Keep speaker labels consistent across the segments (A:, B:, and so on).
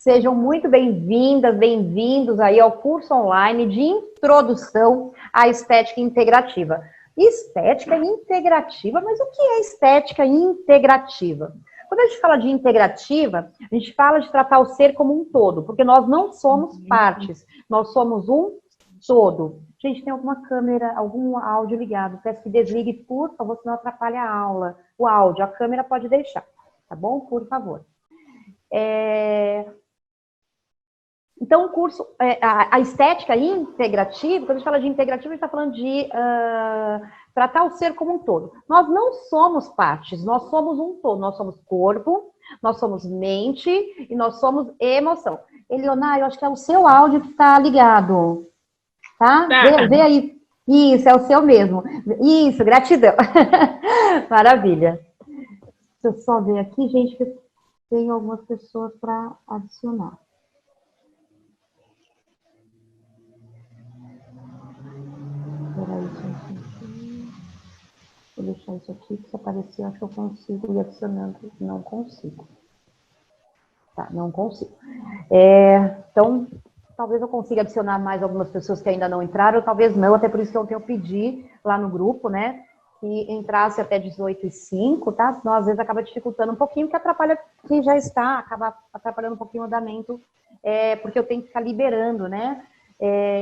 A: Sejam muito bem-vindas, bem-vindos aí ao curso online de introdução à estética integrativa. Estética integrativa, mas o que é estética integrativa? Quando a gente fala de integrativa, a gente fala de tratar o ser como um todo, porque nós não somos partes, nós somos um todo. Gente, tem alguma câmera, algum áudio ligado? Peço que desligue, por favor, senão atrapalha a aula. O áudio, a câmera pode deixar, tá bom? Por favor. Então, o curso, a estética integrativa, quando a gente fala de integrativa, a gente está falando de tratar o ser como um todo. Nós não somos partes, nós somos um todo. Nós somos corpo, nós somos mente e nós somos emoção. Eleonara, eu acho que é o seu áudio que está ligado, tá? Vê aí. Isso, é o seu mesmo. Isso, gratidão. Maravilha. Deixa eu só ver aqui, gente, que tem algumas pessoas para adicionar. Peraí, gente. Vou deixar isso aqui, que se aparecer, acho que eu consigo ir adicionando. Não consigo. Tá, não consigo. Então, talvez eu consiga adicionar mais algumas pessoas que ainda não entraram, talvez não, até por isso que ontem eu pedi lá no grupo, né, que entrasse até 18h05, tá? Senão, às vezes, acaba dificultando um pouquinho, que atrapalha quem já está, acaba atrapalhando um pouquinho o andamento, porque eu tenho que ficar liberando, né,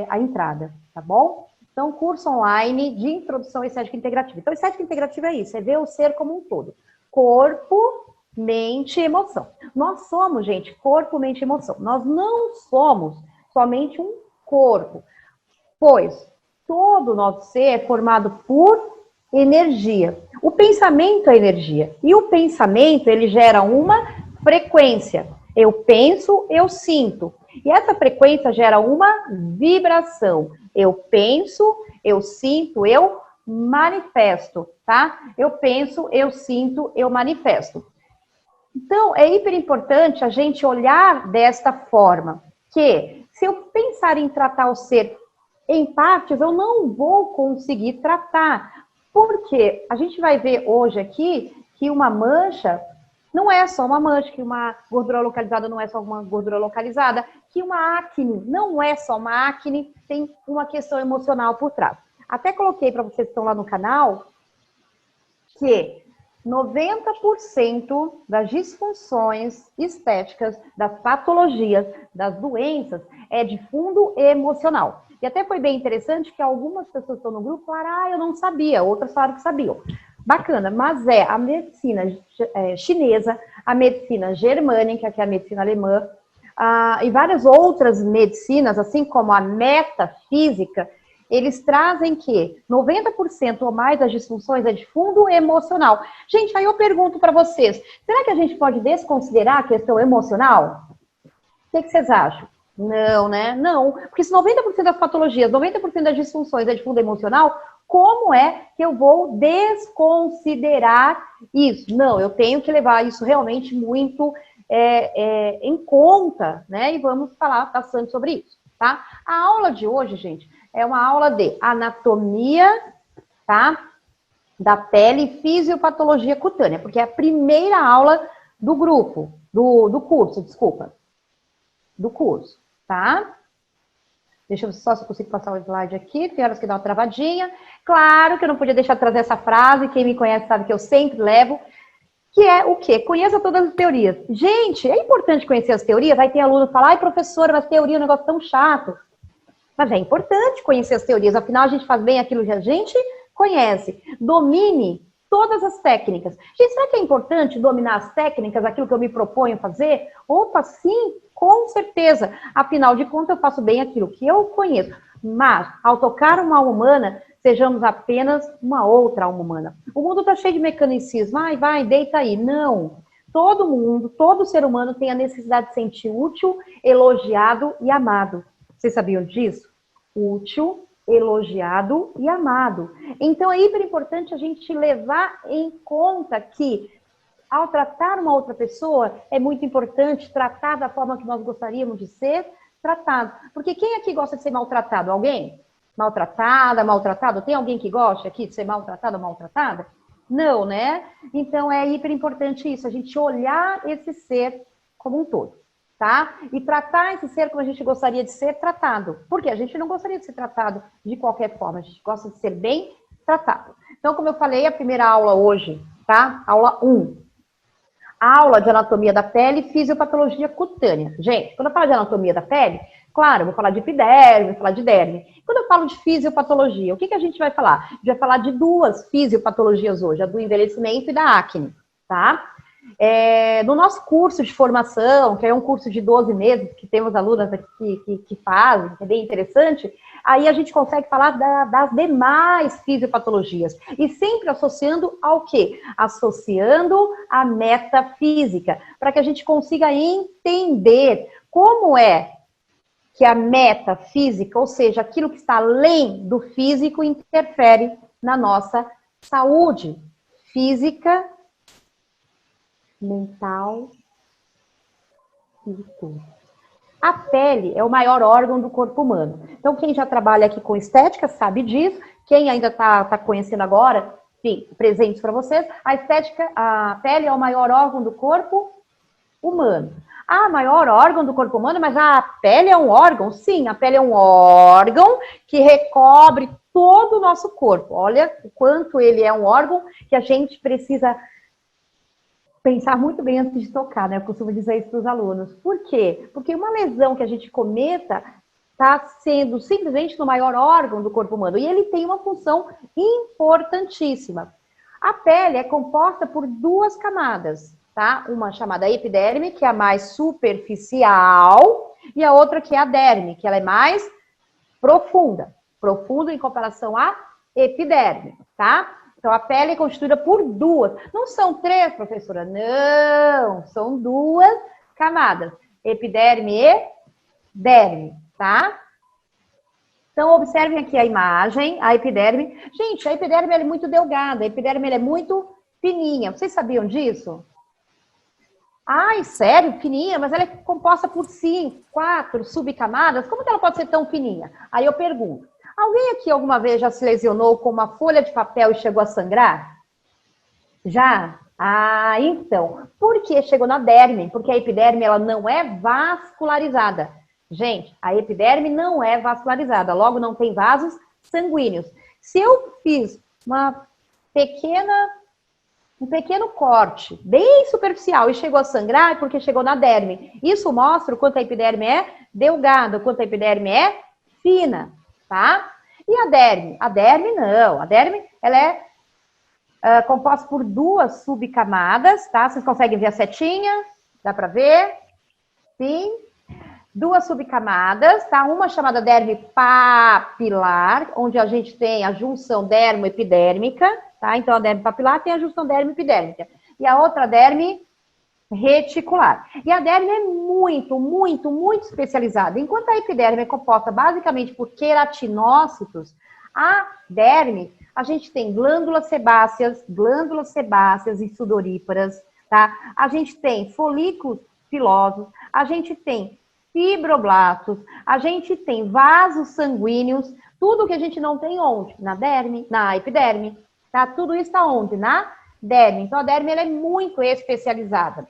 A: a entrada, tá bom? Então, curso online de introdução à estética integrativa. Então, estética integrativa é isso, é ver o ser como um todo. Corpo, mente e emoção. Nós somos, gente, corpo, mente e emoção. Nós não somos somente um corpo, pois todo o nosso ser é formado por energia. O pensamento é energia. E o pensamento, ele gera uma frequência. Eu penso, eu sinto. E essa frequência gera uma vibração. Eu penso, eu sinto, eu manifesto, tá? Eu penso, eu sinto, eu manifesto. Então, é hiper importante a gente olhar desta forma, que se eu pensar em tratar o ser em partes, eu não vou conseguir tratar. Porque a gente vai ver hoje aqui que uma mancha não é só uma mancha, que uma gordura localizada não é só uma gordura localizada, que uma acne não é só uma acne, tem uma questão emocional por trás. Até coloquei para vocês que estão lá no canal que 90% das disfunções estéticas, das patologias, das doenças, é de fundo emocional. E até foi bem interessante que algumas pessoas que estão no grupo falaram, eu não sabia, outras falaram que sabiam. Bacana, mas a medicina chinesa, a medicina germânica, que é a medicina alemã, e várias outras medicinas, assim como a metafísica, eles trazem que 90% ou mais das disfunções é de fundo emocional. Gente, aí eu pergunto para vocês, será que a gente pode desconsiderar a questão emocional? O que vocês acham? Não, né? Não. Porque se 90% das patologias, 90% das disfunções é de fundo emocional, como é que eu vou desconsiderar isso? Não, eu tenho que levar isso realmente muito em conta, né? E vamos falar bastante sobre isso, tá? A aula de hoje, gente, é uma aula de anatomia, tá? Da pele e fisiopatologia cutânea, porque é a primeira aula do grupo, do curso, desculpa. Do curso, tá? Deixa eu ver só se eu consigo passar o slide aqui, tem horas que dá uma travadinha. Claro que eu não podia deixar de trazer essa frase, quem me conhece sabe que eu sempre levo, que é o quê? Conheça todas as teorias. Gente, é importante conhecer as teorias, aí tem aluno que fala, ai professora, mas teoria é um negócio tão chato. Mas é importante conhecer as teorias, afinal a gente faz bem aquilo que a gente conhece. Domine todas as técnicas. Gente, será que é importante dominar as técnicas, aquilo que eu me proponho fazer? Opa, sim, com certeza. Afinal de contas, eu faço bem aquilo que eu conheço. Mas, ao tocar uma alma humana, sejamos apenas uma outra alma humana. O mundo está cheio de mecanicismo. Vai, deita aí. Não. Todo mundo, todo ser humano tem a necessidade de sentir útil, elogiado e amado. Vocês sabiam disso? Útil, elogiado e amado. Então, é hiper importante a gente levar em conta que, ao tratar uma outra pessoa, é muito importante tratar da forma que nós gostaríamos de ser tratado. Porque quem aqui gosta de ser maltratado? Alguém? Maltratada, maltratado? Tem alguém que gosta aqui de ser maltratado ou maltratada? Não, né? Então, é hiper importante isso, a gente olhar esse ser como um todo. tá? E tratar esse ser como a gente gostaria de ser tratado. Por quê? A gente não gostaria de ser tratado de qualquer forma, a gente gosta de ser bem tratado. Então, como eu falei, a primeira aula hoje, tá? Aula 1. Aula de anatomia da pele e fisiopatologia cutânea. Gente, quando eu falo de anatomia da pele, claro, eu vou falar de epiderme, vou falar de derme. Quando eu falo de fisiopatologia, o que a gente vai falar? A gente vai falar de duas fisiopatologias hoje, a do envelhecimento e da acne, tá? No nosso curso de formação, que é um curso de 12 meses, que temos alunas aqui que fazem, que é bem interessante, aí a gente consegue falar das demais fisiopatologias. E sempre associando ao quê? Associando a metafísica, para que a gente consiga entender como é que a metafísica, ou seja, aquilo que está além do físico, interfere na nossa saúde física, mental e tudo. A pele é o maior órgão do corpo humano. Então, quem já trabalha aqui com estética sabe disso. Quem ainda está conhecendo agora, enfim, presentes para vocês, a pele é o maior órgão do corpo humano. Ah, maior órgão do corpo humano, mas a pele é um órgão? Sim, a pele é um órgão que recobre todo o nosso corpo. Olha o quanto ele é um órgão que a gente precisa pensar muito bem antes de tocar, né? Eu costumo dizer isso para os alunos. Por quê? Porque uma lesão que a gente cometa está sendo simplesmente no maior órgão do corpo humano. E ele tem uma função importantíssima. A pele é composta por duas camadas, tá? Uma chamada epiderme, que é a mais superficial, e a outra que é a derme, que ela é mais profunda. Profunda em comparação à epiderme, tá? Então, a pele é constituída por duas. Não são três, professora? Não, são duas camadas. Epiderme e derme, tá? Então, observem aqui a imagem, a epiderme. Gente, a epiderme é muito delgada, a epiderme é muito fininha. Vocês sabiam disso? Ai, sério? Fininha? Mas ela é composta por 5, 4 subcamadas. Como que ela pode ser tão fininha? Aí eu pergunto. Alguém aqui alguma vez já se lesionou com uma folha de papel e chegou a sangrar? Já? Ah, então. Por que chegou na derme? Porque a epiderme ela não é vascularizada. Gente, a epiderme não é vascularizada, logo não tem vasos sanguíneos. Se eu fiz um pequeno corte, bem superficial, e chegou a sangrar, é porque chegou na derme. Isso mostra o quanto a epiderme é delgada, o quanto a epiderme é fina. Tá? E a derme? A derme não. A derme, ela é composta por duas subcamadas, tá? Vocês conseguem ver a setinha? Dá para ver? Sim. Duas subcamadas, tá? Uma chamada derme papilar, onde a gente tem a junção dermo-epidérmica, tá? Então, a derme papilar tem a junção dermo-epidérmica. E a outra derme reticular. E a derme é muito, muito, muito especializada. Enquanto a epiderme é composta basicamente por queratinócitos, a derme, a gente tem glândulas sebáceas e sudoríparas, tá? A gente tem folículos pilosos, a gente tem fibroblastos, a gente tem vasos sanguíneos, tudo que a gente não tem onde? Na derme, na epiderme, tá? Tudo isso está onde? Na derme. Então, a derme ela é muito especializada.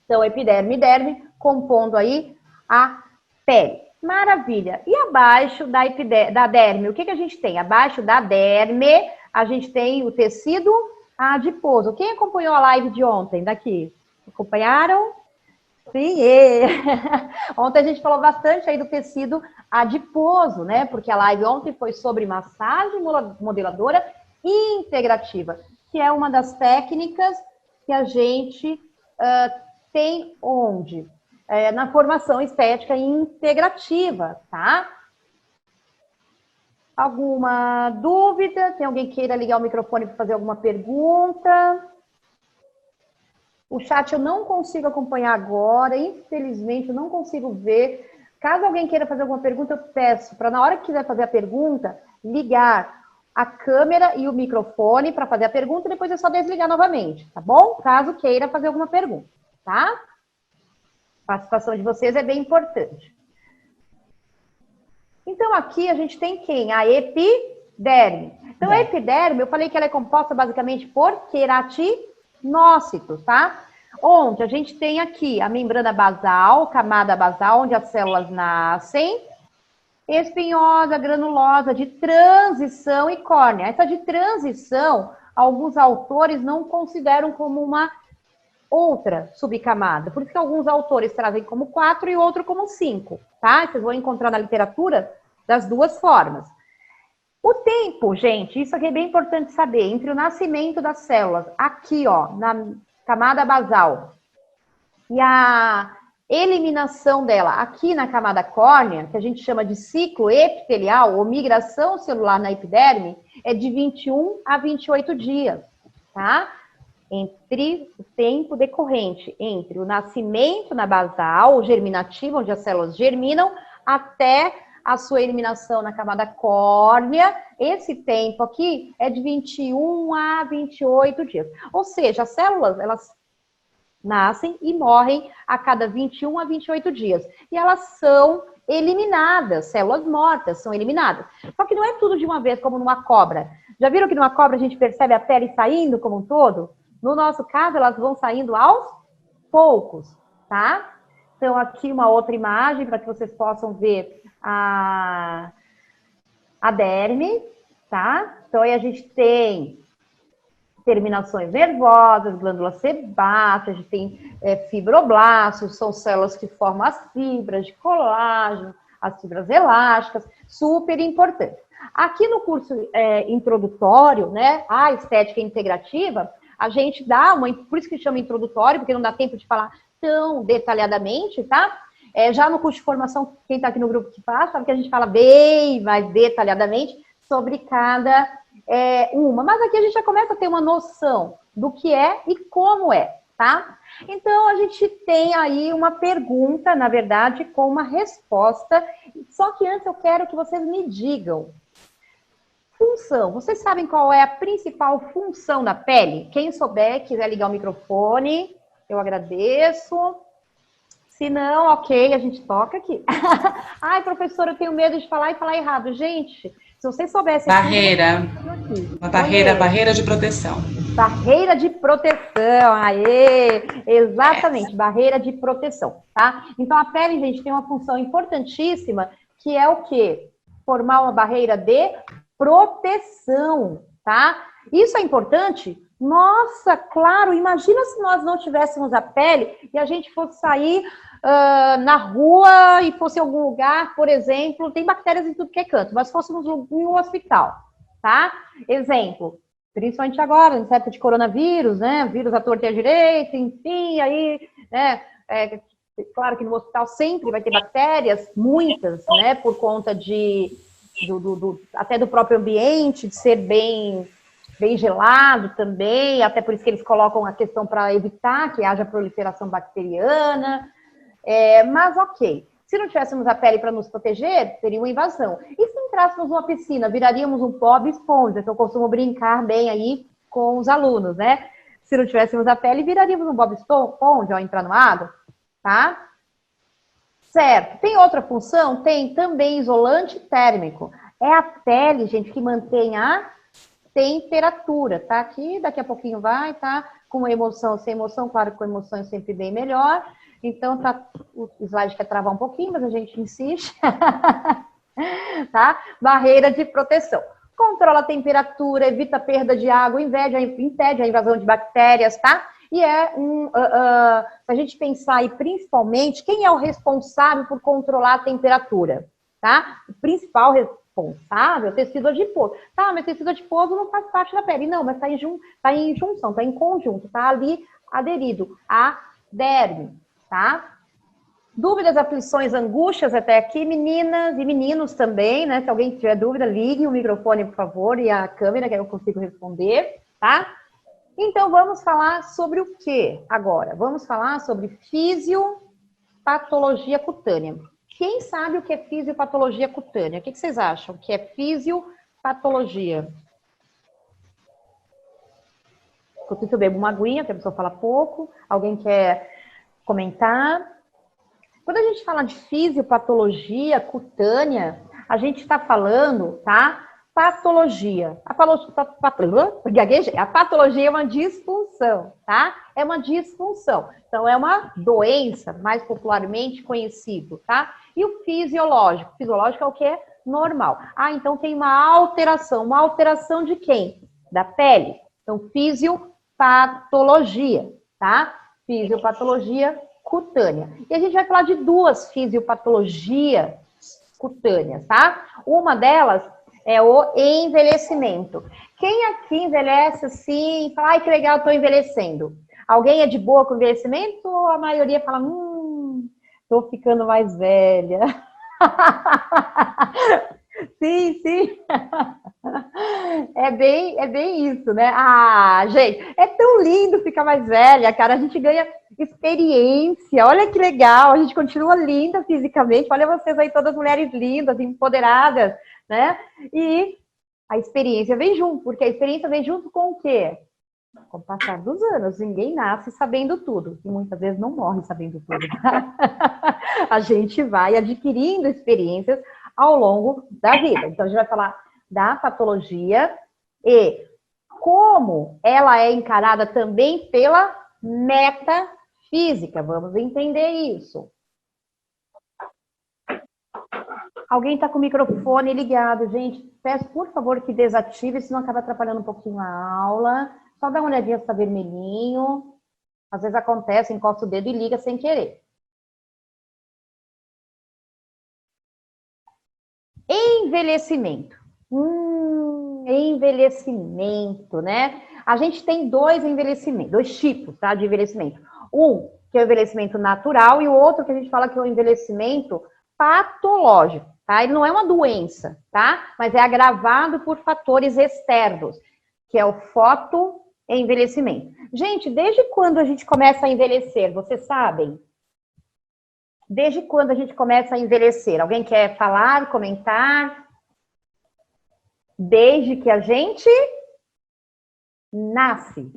A: Então, epiderme e derme compondo aí a pele. Maravilha. E abaixo da derme, o que a gente tem? Abaixo da derme, a gente tem o tecido adiposo. Quem acompanhou a live de ontem daqui? Acompanharam? Sim. Ontem a gente falou bastante aí do tecido adiposo, né? Porque a live ontem foi sobre massagem modeladora integrativa, que é uma das técnicas que a gente tem onde? Na formação estética integrativa, tá? Alguma dúvida? Tem alguém que queira ligar o microfone para fazer alguma pergunta? O chat eu não consigo acompanhar agora, infelizmente eu não consigo ver. Caso alguém queira fazer alguma pergunta, eu peço para na hora que quiser fazer a pergunta, ligar a câmera e o microfone para fazer a pergunta e depois é só desligar novamente, tá bom? Caso queira fazer alguma pergunta, tá? A participação de vocês é bem importante. Então, aqui a gente tem quem? A epiderme. Então, a epiderme, eu falei que ela é composta basicamente por queratinócitos, tá? Onde a gente tem aqui a membrana basal, camada basal, onde as células nascem, espinhosa, granulosa, de transição e córnea. Essa de transição, alguns autores não consideram como uma outra subcamada. Por isso que alguns autores trazem como 4 e outro como 5, tá? Vocês vão encontrar na literatura das duas formas. O tempo, gente, isso aqui é bem importante saber, entre o nascimento das células, aqui, ó, na camada basal, e a eliminação dela aqui na camada córnea, que a gente chama de ciclo epitelial ou migração celular na epiderme, é de 21 a 28 dias, tá? Entre o tempo decorrente entre o nascimento na basal, o germinativo, onde as células germinam, até a sua eliminação na camada córnea, esse tempo aqui é de 21 a 28 dias. Ou seja, as células, elas nascem e morrem a cada 21 a 28 dias. E elas são eliminadas, células mortas são eliminadas. Só que não é tudo de uma vez, como numa cobra. Já viram que numa cobra a gente percebe a pele saindo como um todo? No nosso caso, elas vão saindo aos poucos, tá? Então, aqui uma outra imagem para que vocês possam ver a derme, tá? Então, aí a gente tem terminações nervosas, glândulas sebáceas, a gente tem fibroblastos, são células que formam as fibras de colágeno, as fibras elásticas, super importante. Aqui no curso introdutório, né, a estética integrativa, a gente dá por isso que chama introdutório, porque não dá tempo de falar tão detalhadamente, tá? Já no curso de formação, quem está aqui no grupo que faz, sabe que a gente fala bem mais detalhadamente sobre cada uma. Mas aqui a gente já começa a ter uma noção do que é e como é, tá? Então, a gente tem aí uma pergunta, na verdade, com uma resposta. Só que antes eu quero que vocês me digam. Função. Vocês sabem qual é a principal função da pele? Quem souber, quiser ligar o microfone, eu agradeço. Se não, ok, a gente toca aqui. Ai, professora, eu tenho medo de falar e falar errado. Gente, se vocês soubessem...
B: Barreira. Uma barreira de proteção.
A: Barreira de proteção, aê! Exatamente, barreira de proteção, tá? Então, a pele, gente, tem uma função importantíssima, que é o quê? Formar uma barreira de proteção, tá? Isso é importante? Nossa, claro, imagina se nós não tivéssemos a pele e a gente fosse sair na rua e fosse em algum lugar, por exemplo, tem bactérias em tudo que é canto, mas fôssemos em um hospital, tá? Exemplo, principalmente agora, nessa época de coronavírus, né? Vírus à torta e à direita, enfim, aí, né? Claro que no hospital sempre vai ter bactérias, muitas, né? Por conta até do próprio ambiente, de ser bem gelado também, até por isso que eles colocam a questão para evitar que haja proliferação bacteriana. Mas ok, se não tivéssemos a pele para nos proteger, teria uma invasão. E se entrássemos numa piscina, viraríamos um Bob Esponja, que eu costumo brincar bem aí com os alunos, né? Se não tivéssemos a pele, viraríamos um Bob Esponja ao entrar no água, tá? Certo. Tem outra função? Tem também isolante térmico. É a pele, gente, que mantém a temperatura, tá? Aqui, daqui a pouquinho vai, tá? Com emoção ou sem emoção, claro que com emoção é sempre bem melhor. Então, o slide quer travar um pouquinho, mas a gente insiste. Tá? Barreira de proteção. Controla a temperatura, evita a perda de água, impede a invasão de bactérias, tá? E se a gente pensar aí, principalmente, quem é o responsável por controlar a temperatura, tá? O principal responsável é o tecido adiposo. Tá, mas tecido adiposo não faz parte da pele. Não, mas tá em junção, tá em conjunto, tá ali aderido à derme, tá? Dúvidas, aflições, angústias até aqui, meninas e meninos também, né? Se alguém tiver dúvida, ligue o microfone, por favor, e a câmera, que eu consigo responder, tá? Então, vamos falar sobre o que agora? Vamos falar sobre fisiopatologia cutânea. Quem sabe o que é fisiopatologia cutânea? O que vocês acham que é fisiopatologia? Enquanto isso, eu bebo uma aguinha, que a pessoa fala pouco. Alguém quer comentar? Quando a gente fala de fisiopatologia cutânea, a gente está falando, tá? patologia. A patologia é uma disfunção, tá? É uma disfunção. Então, é uma doença, mais popularmente conhecido, tá? E o fisiológico? O fisiológico é o que? Normal. Ah, então tem uma alteração. Uma alteração de quem? Da pele. Então, fisiopatologia, tá? Fisiopatologia cutânea. E a gente vai falar de duas fisiopatologias cutâneas, tá? Uma delas é o envelhecimento. Quem aqui envelhece assim, fala, ai, que legal, tô envelhecendo. Alguém é de boa com envelhecimento ou a maioria fala, tô ficando mais velha? Sim, sim. É bem isso, né? Ah, gente, é tão lindo ficar mais velha, cara. A gente ganha experiência. Olha que legal. A gente continua linda fisicamente. Olha vocês aí, todas mulheres lindas, empoderadas, né? E a experiência vem junto, porque a experiência vem junto com o quê? Com o passar dos anos. Ninguém nasce sabendo tudo. E muitas vezes não morre sabendo tudo, tá? A gente vai adquirindo experiências ao longo da vida. Então, a gente vai falar da patologia e como ela é encarada também pela metafísica. Vamos entender isso. Alguém está com o microfone ligado, gente. Peço, por favor, que desative, senão acaba atrapalhando um pouquinho a aula. Só dá uma olhadinha se está vermelhinho. Às vezes acontece, encosta o dedo e liga sem querer. Envelhecimento. Envelhecimento, né? A gente tem dois envelhecimentos, dois tipos, tá, de envelhecimento. Um, que é o envelhecimento natural, e o outro que a gente fala que é o envelhecimento patológico, tá? Ele não é uma doença, tá? Mas é agravado por fatores externos, que é o fotoenvelhecimento. Gente, desde quando a gente começa a envelhecer, vocês sabem? Desde quando a gente começa a envelhecer? Alguém quer falar, comentar? Desde que a gente nasce.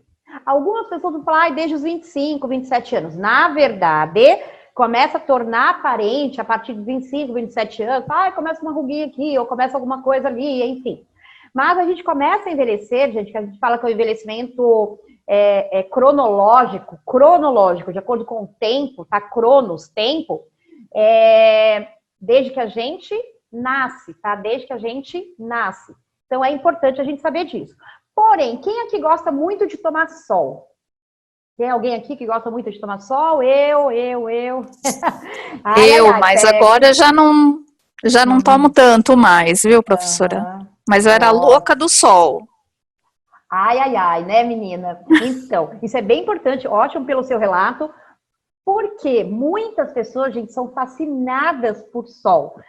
A: Algumas pessoas vão falar, desde os 25, 27 anos. Na verdade, começa a tornar aparente a partir de 25, 27 anos. Começa uma ruguinha aqui, ou começa alguma coisa ali, enfim. Mas a gente começa a envelhecer, gente, que a gente fala que é o envelhecimento cronológico, de acordo com o tempo, tá? Cronos, tempo, desde que a gente nasce, tá? Desde que a gente nasce. Então, é importante a gente saber disso. Porém, quem aqui gosta muito de tomar sol? Tem alguém aqui que gosta muito de tomar sol? Eu.
C: Mas agora já não tomo tanto mais, viu, professora? Mas eu era louca do sol.
A: Né, menina? Então, isso é bem importante, ótimo pelo seu relato, porque muitas pessoas, gente, são fascinadas por sol.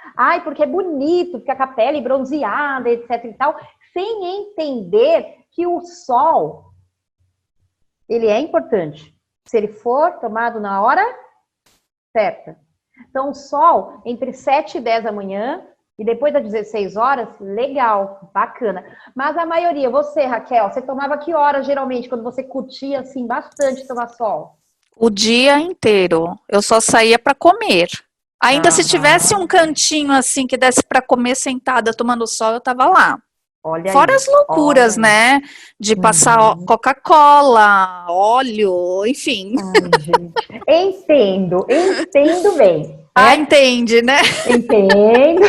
A: Porque é bonito, fica com a pele bronzeada, etc e tal, sem entender que o sol, ele é importante, se ele for tomado na hora certa. Então, o sol, entre 7 e 10 da manhã, e depois das 16 horas, legal, bacana. Mas a maioria, você, Raquel, você tomava que hora, geralmente, quando você curtia, assim, bastante tomar sol?
C: O dia inteiro. Eu só saía para comer. Ainda se tivesse um cantinho, assim, que desse para comer sentada, tomando sol, eu estava lá.
A: Olha
C: Fora
A: aí,
C: as loucuras, né? De passar Coca-Cola, óleo, enfim.
A: Ai, gente. Entendo bem.
C: Entende, né?
A: Entendo.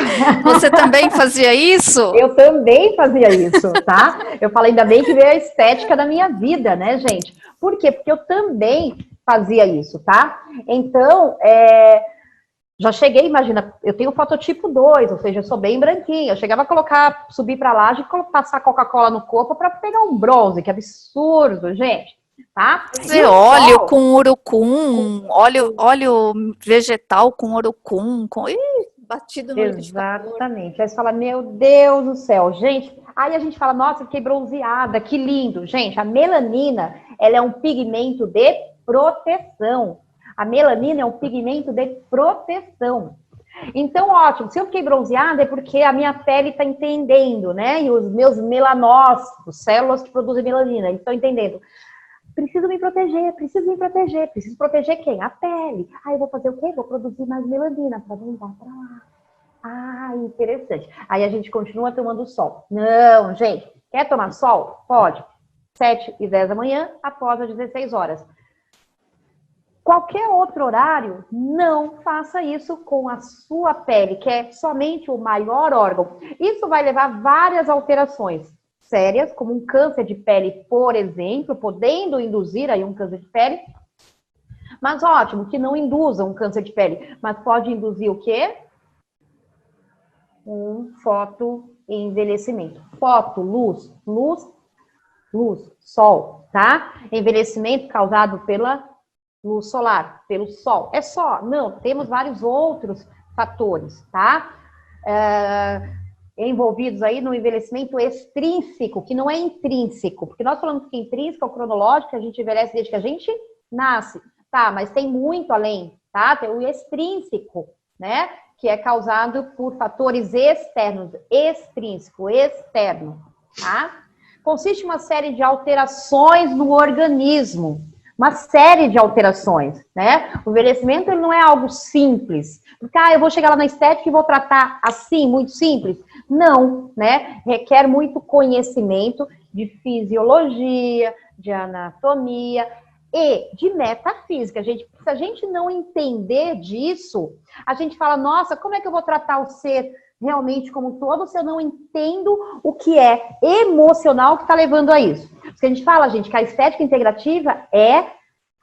C: Você também fazia isso?
A: Eu também fazia isso, tá? Eu falo, ainda bem que veio a estética da minha vida, né, gente? Por quê? Porque eu também fazia isso, tá? Então, já cheguei, imagina, eu tenho fototipo 2, ou seja, eu sou bem branquinha. Eu chegava a subir pra laje e passar Coca-Cola no corpo para pegar um bronze, que absurdo, gente. Tá?
C: Fazer óleo com urucum, óleo vegetal com urucum, batido no liquidificador.
A: Exatamente. Aí você fala, meu Deus do céu, gente. Aí a gente fala, nossa, fiquei bronzeada, que lindo. Gente, a melanina, ela é um pigmento de proteção. A melanina é um pigmento de proteção. Então, ótimo. Se eu fiquei bronzeada é porque a minha pele está entendendo, né? E os meus melanócitos, células que produzem melanina, eles estão entendendo. Preciso me proteger. Preciso proteger quem? A pele. Aí eu vou fazer o quê? Vou produzir mais melanina para não dar para lá. Ah, interessante. Aí a gente continua tomando sol. Não, gente, quer tomar sol? Pode. 7h10 da manhã, após as 16 horas. Qualquer outro horário, não faça isso com a sua pele, que é somente o maior órgão. Isso vai levar várias alterações sérias, como um câncer de pele, por exemplo, podendo induzir aí um câncer de pele. Mas ótimo, que não induza um câncer de pele, mas pode induzir o quê? Um fotoenvelhecimento. Foto, luz, sol, tá? Envelhecimento causado pela luz solar, pelo sol. É só? Não, temos vários outros fatores, tá? Envolvidos aí no envelhecimento extrínseco, que não é intrínseco, porque nós falamos que intrínseco é o cronológico, a gente envelhece desde que a gente nasce, tá? Mas tem muito além, tá? Tem o extrínseco, né? Que é causado por fatores externos, extrínseco, externo, tá? Consiste em uma série de alterações no organismo, uma série de alterações, né? O envelhecimento ele não é algo simples, porque eu vou chegar lá na estética e vou tratar assim, muito simples. Não, né? Requer muito conhecimento de fisiologia, de anatomia e de metafísica. Se a gente não entender disso, a gente fala, nossa, como é que eu vou tratar o ser realmente como um todo se eu não entendo o que é emocional que está levando a isso? Porque a gente fala, gente, que a estética integrativa é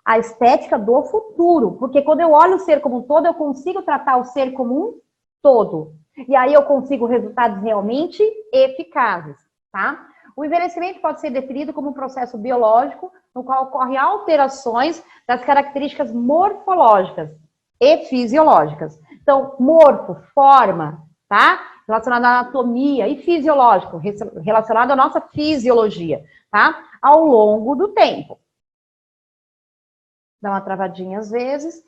A: a estética do futuro, porque quando eu olho o ser como um todo, eu consigo tratar o ser como um todo. E aí eu consigo resultados realmente eficazes, tá? O envelhecimento pode ser definido como um processo biológico no qual ocorrem alterações das características morfológicas e fisiológicas. Então, morfo, forma, tá? Relacionado à anatomia e fisiológico, relacionado à nossa fisiologia, tá? Ao longo do tempo. Dá uma travadinha às vezes.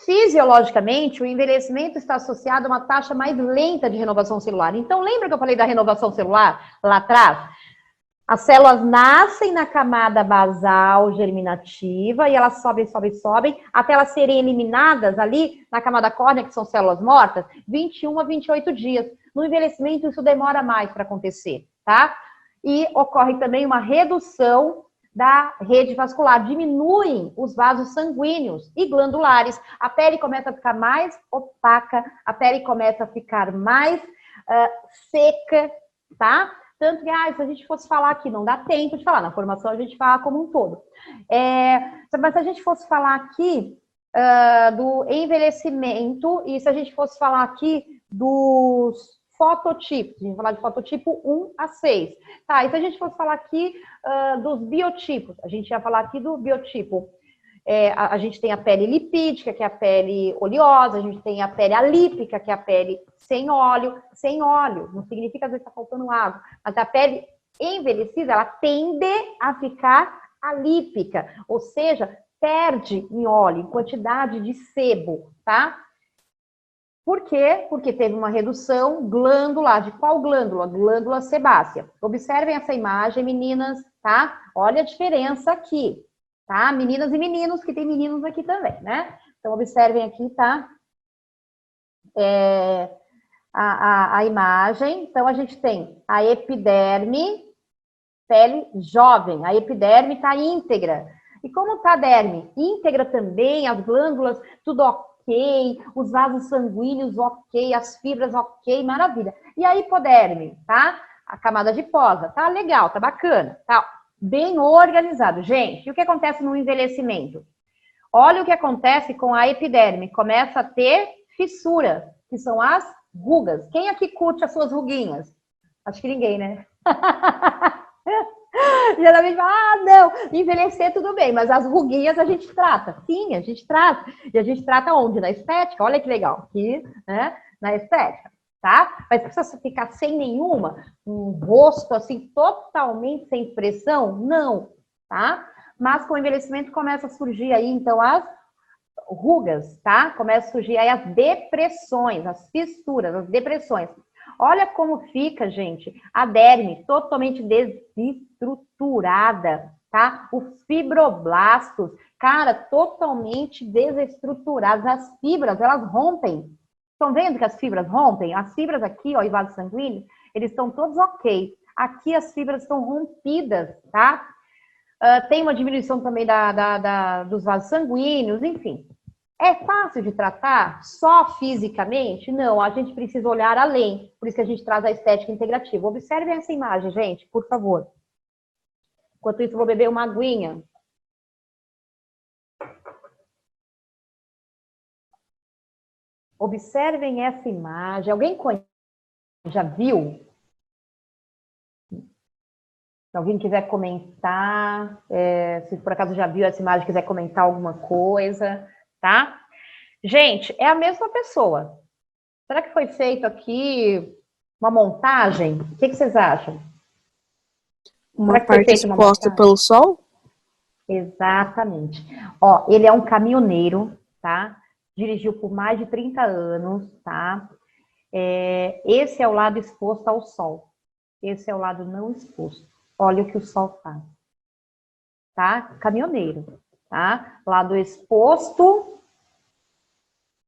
A: Fisiologicamente, o envelhecimento está associado a uma taxa mais lenta de renovação celular. Então, lembra que eu falei da renovação celular lá atrás? As células nascem na camada basal germinativa e elas sobem até elas serem eliminadas ali na camada córnea, que são células mortas, 21 a 28 dias. No envelhecimento, isso demora mais para acontecer, tá? E ocorre também uma redução da rede vascular, diminuem os vasos sanguíneos e glandulares. A pele começa a ficar mais opaca, a pele começa a ficar mais seca, tá? Tanto que, se a gente fosse falar aqui, não dá tempo de falar, na formação a gente fala como um todo. Mas se a gente fosse falar aqui do envelhecimento, e se a gente fosse falar aqui dos fototipos, a gente vai falar de fototipo 1 a 6. Tá, e se a gente fosse falar aqui dos biotipos, a gente ia falar aqui do biotipo. A gente tem a pele lipídica, que é a pele oleosa, a gente tem a pele alípica, que é a pele sem óleo. Sem óleo, não significa às vezes está faltando água, mas a pele envelhecida, ela tende a ficar alípica, ou seja, perde em óleo, em quantidade de sebo, tá? Por quê? Porque teve uma redução glandular. De qual glândula? Glândula sebácea. Observem essa imagem, meninas, tá? Olha a diferença aqui, tá? Meninas e meninos, que tem meninos aqui também, né? Então, observem aqui, tá? A imagem. Então, a gente tem a epiderme, pele jovem. A epiderme está íntegra. E como está a derme? Íntegra também, as glândulas, tudo ok, os vasos sanguíneos ok, as fibras ok, maravilha. E a hipoderme, tá? A camada adiposa, tá legal, tá bacana, tá bem organizado. Gente, e o que acontece no envelhecimento? Olha o que acontece com a epiderme, começa a ter fissuras, que são as rugas. Quem aqui curte as suas ruguinhas? Acho que ninguém, né? Geralmente fala, não, envelhecer tudo bem, mas as ruguinhas a gente trata. Sim, a gente trata. E a gente trata onde? Na estética? Olha que legal. Aqui, né? Na estética, tá? Mas precisa ficar sem nenhuma, um rosto assim totalmente sem expressão? Não, tá? Mas com o envelhecimento começa a surgir aí, então, as rugas, tá? Começa a surgir aí as depressões, as fissuras, as depressões. Olha como fica, gente, a derme totalmente desestruturada, tá? Os fibroblastos, cara, totalmente desestruturados. As fibras, elas rompem, Estão vendo que as fibras rompem? As fibras aqui, ó, e vasos sanguíneos, eles estão todos ok. Aqui as fibras estão rompidas, tá? Tem uma diminuição também dos vasos sanguíneos, enfim. É fácil de tratar só fisicamente? Não, a gente precisa olhar além. Por isso que a gente traz a estética integrativa. Observem essa imagem, gente, por favor. Enquanto isso, eu vou beber uma aguinha. Observem essa imagem. Alguém já viu? Se alguém quiser comentar, se por acaso já viu essa imagem, quiser comentar alguma coisa, tá? Gente, é a mesma pessoa. Será que foi feito aqui uma montagem? O que vocês acham?
D: Uma parte exposta pelo sol?
A: Exatamente. Ó, ele é um caminhoneiro, tá? Dirigiu por mais de 30 anos, tá? Esse é o lado exposto ao sol. Esse é o lado não exposto. Olha o que o sol faz. Tá? Caminhoneiro, tá? Lado exposto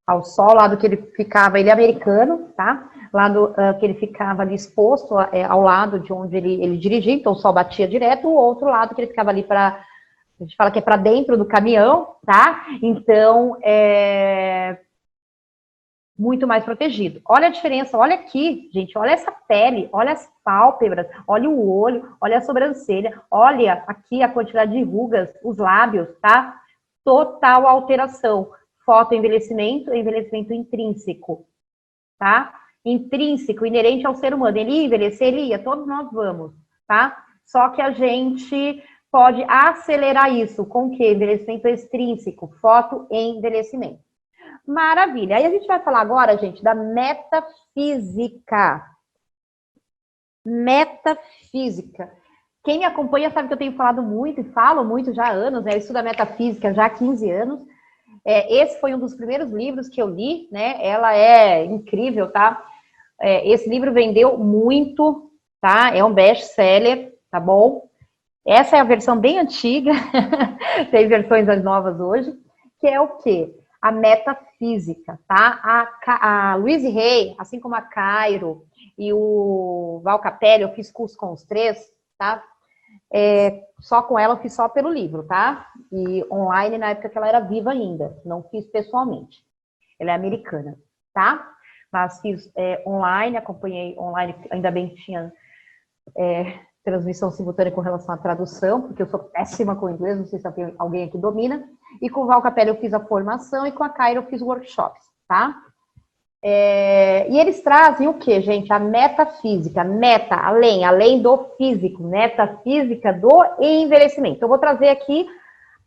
A: ao sol, lado que ele ficava, ele é americano, tá? Lado que ele ficava ali exposto ao lado de onde ele dirigia, então o sol batia direto, o outro lado que ele ficava ali para, a gente fala que é para dentro do caminhão, tá? Então, muito mais protegido. Olha a diferença, olha aqui, gente, olha essa pele, olha as pálpebras, olha o olho, olha a sobrancelha, olha aqui a quantidade de rugas, os lábios, tá? Total alteração. Fotoenvelhecimento, envelhecimento intrínseco, tá? Intrínseco, inerente ao ser humano. Ele ia envelhecer, ele ia, todos nós vamos, tá? Só que a gente pode acelerar isso com o quê? Envelhecimento extrínseco, fotoenvelhecimento. Maravilha. Aí a gente vai falar agora, gente, da metafísica. Metafísica. Quem me acompanha sabe que eu tenho falado muito e falo muito já há anos, né? Eu estudo a metafísica já há 15 anos. Esse foi um dos primeiros livros que eu li, né? Ela é incrível, tá? Esse livro vendeu muito, tá? É um best-seller, tá bom? Essa é a versão bem antiga, tem versões mais novas hoje, que é o quê? A metafísica, tá? A Louise Hay, assim como a Cairo e o Val Capelli, eu fiz curso com os três, tá? Só com ela eu fiz só pelo livro, tá? E online na época que ela era viva ainda, não fiz pessoalmente. Ela é americana, tá? Mas fiz online, acompanhei online, ainda bem que tinha transmissão simultânea com relação à tradução, porque eu sou péssima com inglês, não sei se alguém aqui domina. E com o Val Capelli eu fiz a formação e com a Cairo eu fiz workshops, tá? E eles trazem o que, gente? A metafísica, além do físico, metafísica do envelhecimento. Eu vou trazer aqui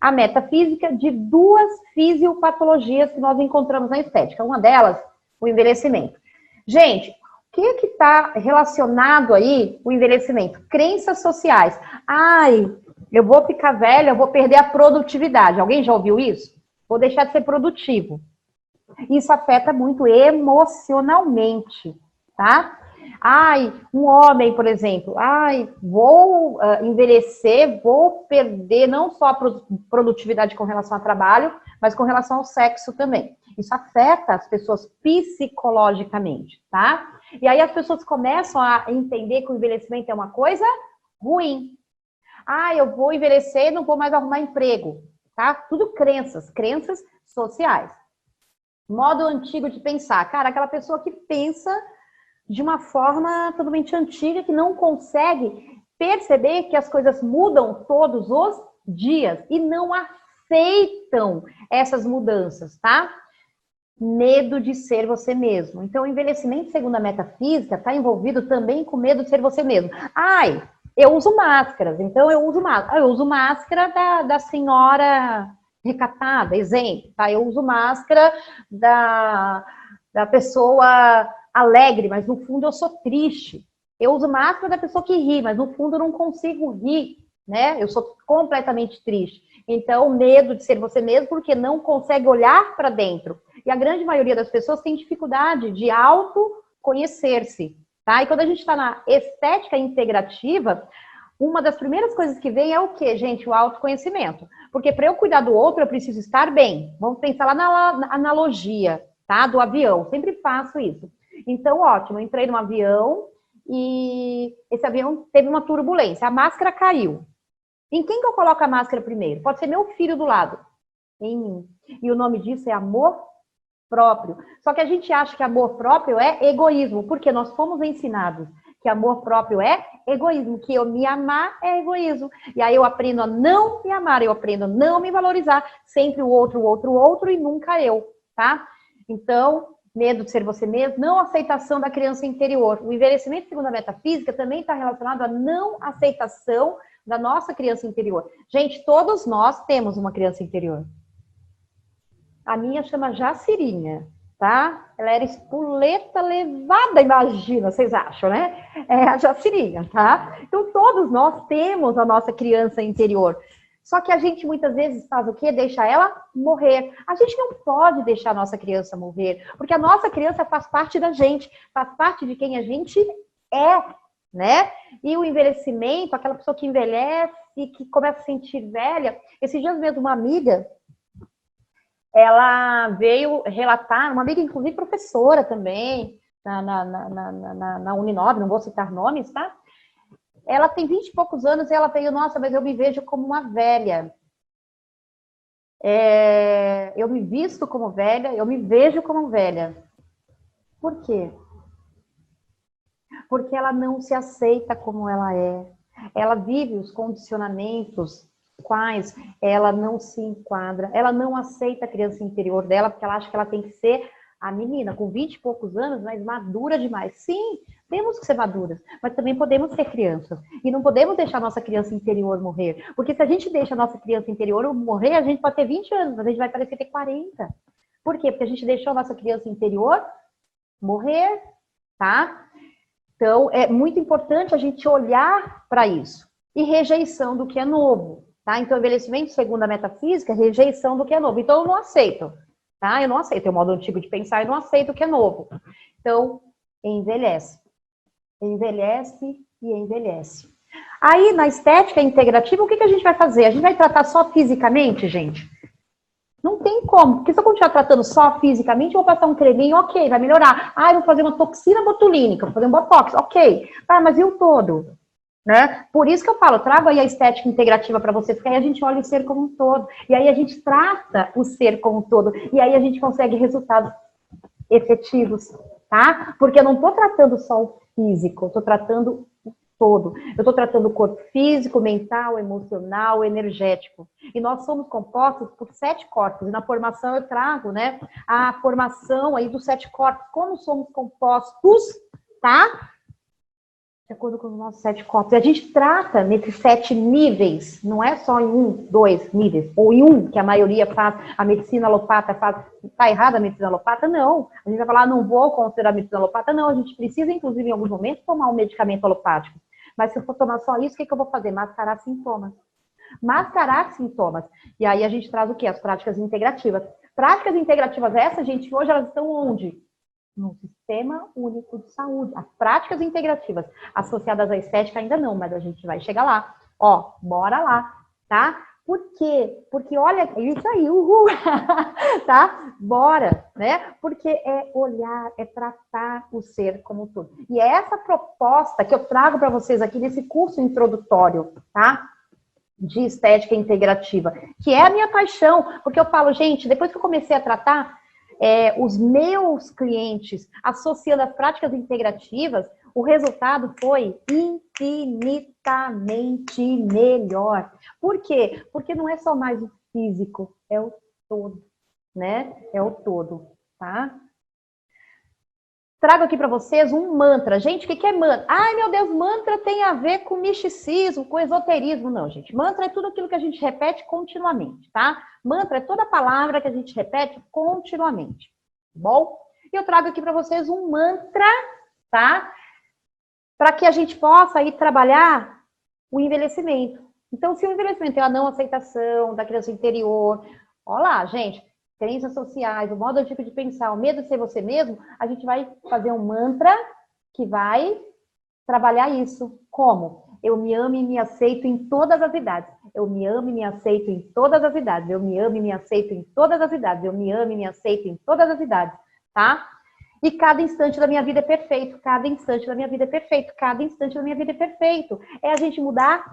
A: a metafísica de duas fisiopatologias que nós encontramos na estética. Uma delas, o envelhecimento. Gente, o que está relacionado aí o envelhecimento? Crenças sociais. Ai, eu vou ficar velha, eu vou perder a produtividade. Alguém já ouviu isso? Vou deixar de ser produtivo. Isso afeta muito emocionalmente, tá? Ai, um homem, por exemplo, vou envelhecer, vou perder não só a produtividade com relação ao trabalho, mas com relação ao sexo também. Isso afeta as pessoas psicologicamente, tá? E aí as pessoas começam a entender que o envelhecimento é uma coisa ruim. Eu vou envelhecer e não vou mais arrumar emprego, tá? Tudo crenças sociais. Modo antigo de pensar. Cara, aquela pessoa que pensa de uma forma totalmente antiga, que não consegue perceber que as coisas mudam todos os dias e não aceitam essas mudanças, tá? Medo de ser você mesmo. Então, o envelhecimento, segundo a metafísica, está envolvido também com medo de ser você mesmo. Eu uso máscaras, então eu uso máscara. Eu uso máscara da senhora recatada, exemplo, tá? Eu uso máscara da pessoa alegre, mas no fundo eu sou triste. Eu uso máscara da pessoa que ri, mas no fundo eu não consigo rir, né? Eu sou completamente triste. Então, medo de ser você mesmo, porque não consegue olhar para dentro. E a grande maioria das pessoas tem dificuldade de autoconhecer-se, tá? E quando a gente está na estética integrativa, uma das primeiras coisas que vem é o quê, gente? O autoconhecimento. Porque para eu cuidar do outro, eu preciso estar bem. Vamos pensar lá na analogia. tá? Do avião, sempre faço isso. Então, ótimo, eu entrei no avião e esse avião teve uma turbulência, a máscara caiu. Em quem que eu coloco a máscara primeiro? Pode ser meu filho do lado, em mim. E o nome disso é amor próprio. Só que a gente acha que amor próprio é egoísmo, porque nós fomos ensinados que amor próprio é egoísmo, que eu me amar é egoísmo. E aí eu aprendo a não me amar, eu aprendo a não me valorizar, sempre o outro e nunca eu, tá? Então, medo de ser você mesmo, não aceitação da criança interior. O envelhecimento segundo a metafísica também está relacionado à não aceitação da nossa criança interior. Gente, todos nós temos uma criança interior. A minha chama Jacirinha, tá? Ela era espoleta levada, imagina, vocês acham, né? É a Jacirinha, tá? Então, todos nós temos a nossa criança interior. Só que a gente muitas vezes faz o quê? Deixa ela morrer. A gente não pode deixar a nossa criança morrer, porque a nossa criança faz parte da gente, faz parte de quem a gente é, né? E o envelhecimento, aquela pessoa que envelhece e que começa a se sentir velha. Esses dias mesmo, uma amiga, ela veio relatar, uma amiga, inclusive professora também, na Uninove, não vou citar nomes, tá? Ela tem 20 e poucos anos e ela veio, nossa, mas eu me vejo como uma velha. Eu me visto como velha, eu me vejo como velha. Por quê? Porque ela não se aceita como ela é. Ela vive os condicionamentos quais ela não se enquadra. Ela não aceita a criança interior dela, porque ela acha que ela tem que ser a menina com 20 e poucos anos, mas madura demais. Sim, temos que ser maduras, mas também podemos ser crianças. E não podemos deixar a nossa criança interior morrer. Porque se a gente deixa a nossa criança interior morrer, a gente pode ter 20 anos, mas a gente vai parecer ter 40. Por quê? Porque a gente deixou a nossa criança interior morrer, tá? Então, é muito importante a gente olhar para isso. E rejeição do que é novo, tá? Então, envelhecimento, segundo a metafísica, é rejeição do que é novo. Então, eu não aceito, tá? Eu não aceito. É o modo antigo de pensar, eu não aceito o que é novo. Então, envelhece. Envelhece e envelhece. Aí, na estética integrativa, o que a gente vai fazer? A gente vai tratar só fisicamente, gente? Não tem como, porque se eu continuar tratando só fisicamente, eu vou passar um creminho, ok, vai melhorar. Ah, eu vou fazer uma toxina botulínica, vou fazer um botox, ok. Ah, mas e o todo? Né? Por isso que eu falo, trago aí a estética integrativa para vocês, porque aí a gente olha o ser como um todo. E aí a gente trata o ser como um todo. E aí a gente consegue resultados efetivos, tá? Porque eu não estou tratando só o físico, eu estou tratando todo. Eu estou tratando o corpo físico, mental, emocional, energético. E nós somos compostos por 7 corpos. E na formação eu trago, né, a formação aí dos 7 corpos. Como somos compostos, tá? De acordo com os nossos 7 corpos. E a gente trata nesses 7 níveis. Não é só em 1, 2 níveis. Ou em um, que a maioria faz. A medicina alopata faz. Está errada a medicina alopata? Não. A gente vai falar, não vou considerar a medicina alopata? Não. A gente precisa, inclusive, em alguns momentos, tomar um medicamento alopático. Mas se eu for tomar só isso, o que eu vou fazer? Mascarar sintomas. Mascarar sintomas. E aí a gente traz o quê? As práticas integrativas. Práticas integrativas essas, gente, hoje elas estão onde? No Sistema Único de Saúde. As práticas integrativas associadas à estética ainda não, mas a gente vai chegar lá. Ó, bora lá, tá? Por quê? Porque olha, isso aí, uhul, tá? Bora, né? Porque é olhar, é tratar o ser como um todo. E é essa proposta que eu trago para vocês aqui nesse curso introdutório, tá? De estética integrativa, que é a minha paixão, porque eu falo, gente, depois que eu comecei a tratar os meus clientes associando as práticas integrativas, o resultado foi infinitamente melhor. Por quê? Porque não é só mais o físico, é o todo, né? É o todo, tá? Trago aqui para vocês um mantra. Gente, o que é mantra? Ai, meu Deus, mantra tem a ver com misticismo, com esoterismo. Não, gente. Mantra é tudo aquilo que a gente repete continuamente, tá? Mantra é toda palavra que a gente repete continuamente. Bom? E eu trago aqui para vocês um mantra, tá? Para que a gente possa aí trabalhar o envelhecimento. Então, se o envelhecimento é a não aceitação da criança interior, olha lá, gente, crenças sociais, o modo antigo de pensar, o medo de ser você mesmo, a gente vai fazer um mantra que vai trabalhar isso. Como? Eu me amo e me aceito em todas as idades. Eu me amo e me aceito em todas as idades. Eu me amo e me aceito em todas as idades. Eu me amo e me aceito em todas as idades. tá? E cada instante da minha vida é perfeito, cada instante da minha vida é perfeito, cada instante da minha vida é perfeito. É a gente mudar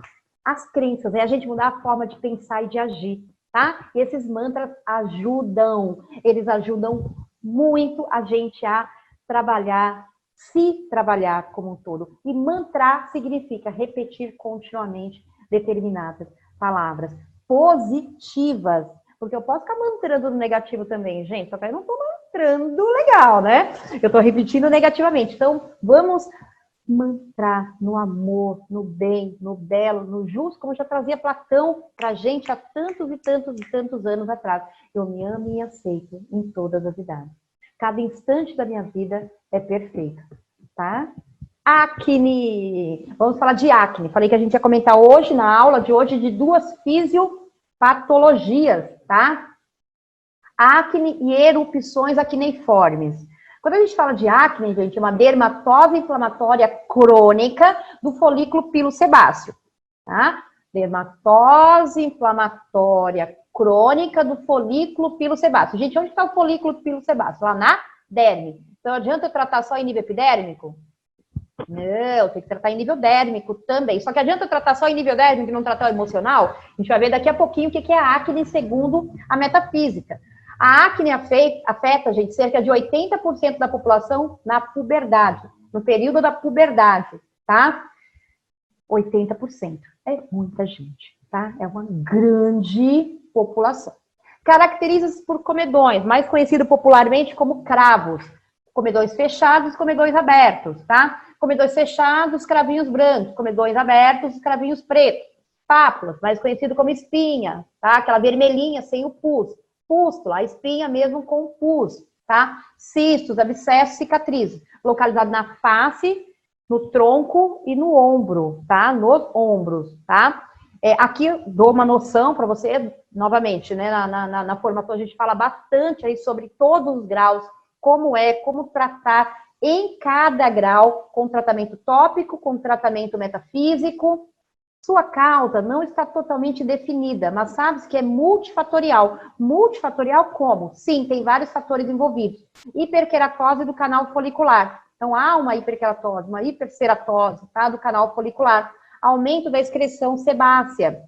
A: as crenças, é a gente mudar a forma de pensar e de agir, tá? E esses mantras ajudam, eles ajudam muito a gente a trabalhar, se trabalhar como um todo. E mantrar significa repetir continuamente determinadas palavras positivas. Porque eu posso ficar mantrando no negativo também, gente, só que eu não estou mantrando legal, né? Eu estou repetindo negativamente. Então, vamos mantrar no amor, no bem, no belo, no justo, como já trazia Platão para a gente há tantos e tantos e tantos anos atrás. Eu me amo e aceito em todas as idades. Cada instante da minha vida é perfeito, tá? Acne! Vamos falar de acne. Falei que a gente ia comentar hoje, na aula de hoje, de 2 fisiopatologias, tá? Acne e erupções acneiformes. Quando a gente fala de acne, gente, é uma dermatose inflamatória crônica do folículo pilosebáceo, tá? Dermatose inflamatória crônica do folículo pilosebáceo. Gente, onde está o folículo pilosebáceo? Lá na derme. Então, adianta eu tratar só em nível epidérmico? Não, tem que tratar em nível dérmico também. Só que adianta eu tratar só em nível dérmico e não tratar o emocional? A gente vai ver daqui a pouquinho o que é a acne segundo a metafísica. A acne afeta, gente, cerca de 80% da população na puberdade, no período da puberdade, tá? 80%. É muita gente, tá? É uma grande população. Caracteriza-se por comedões, mais conhecido popularmente como cravos. Comedões fechados, comedões abertos, tá? Comedões fechados, cravinhos brancos. Comedões abertos, cravinhos pretos. Pápulas, mais conhecido como espinha, tá? Aquela vermelhinha sem o pus. Pústula, a espinha mesmo com o pus, tá? Cistos, abscessos, cicatrizes. Localizado na face, no tronco e no ombro, tá? Nos ombros, tá? Aqui dou uma noção para você, novamente, né? Na formação a gente fala bastante aí sobre todos os graus, como tratar em cada grau, com tratamento tópico, com tratamento metafísico. Sua causa não está totalmente definida, mas sabe que é multifatorial. Multifatorial como? Sim, tem vários fatores envolvidos. Hiperqueratose do canal folicular. Então, há uma hiperqueratose, uma hiperceratose, tá? Do canal folicular. Aumento da excreção sebácea.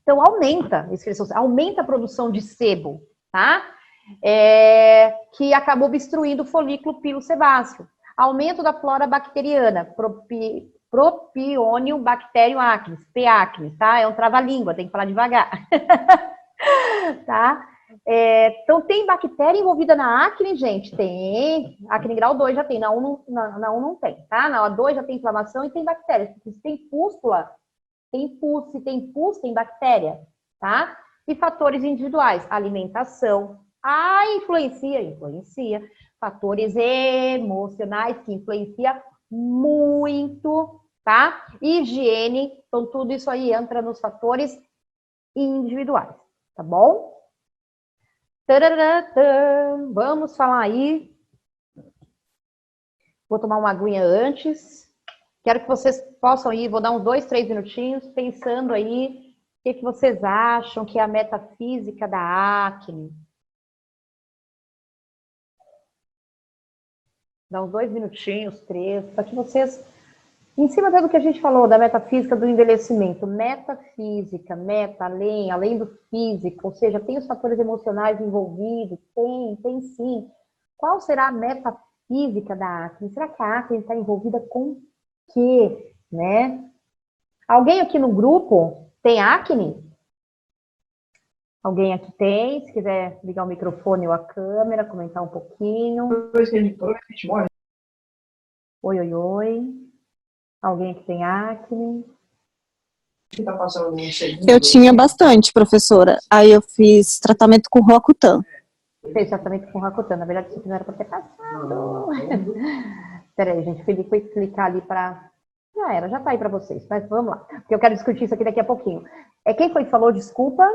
A: Então, aumenta a excreção, aumenta a produção de sebo, tá? Que acabou obstruindo o folículo pilosebáceo. Aumento da flora bacteriana, Propionibacterium bacterium acnes, P. acnes, tá? É um trava-língua, tem que falar devagar. Tá? Então, tem bactéria envolvida na acne, gente? Tem. Acne grau 2 já tem, na 1 não tem, tá? Na 2 já tem inflamação e tem bactéria. Se tem pústula, tem pus. Se tem pus, tem bactéria, tá? E fatores individuais, alimentação. Influencia. Fatores emocionais que influencia muito, tá? Higiene, então tudo isso aí entra nos fatores individuais, tá bom? Tararatã. Vamos falar aí. Vou tomar uma aguinha antes. Quero que vocês possam ir, vou dar uns 2, 3 minutinhos, pensando aí o que vocês acham que é a metafísica da acne. Dá uns 2 minutinhos, 3, para que vocês, em cima do que a gente falou, da metafísica do envelhecimento, metafísica, além do físico, ou seja, tem os fatores emocionais envolvidos, tem sim. Qual será a metafísica da acne? Será que a acne está envolvida com o quê, né? Alguém aqui no grupo tem acne? Alguém aqui tem? Se quiser ligar o microfone ou a câmera, comentar um pouquinho. Oi. Alguém aqui tem acne?
D: Eu tinha bastante, professora. Aí eu fiz tratamento com Roacutan.
A: Fez tratamento com Roacutan. Na verdade, isso aqui não era para ter passado. Peraí, gente. Felipe foi clicar ali para... Já tá aí para vocês. Mas vamos lá. Porque eu quero discutir isso aqui daqui a pouquinho. Quem foi que falou? Desculpa.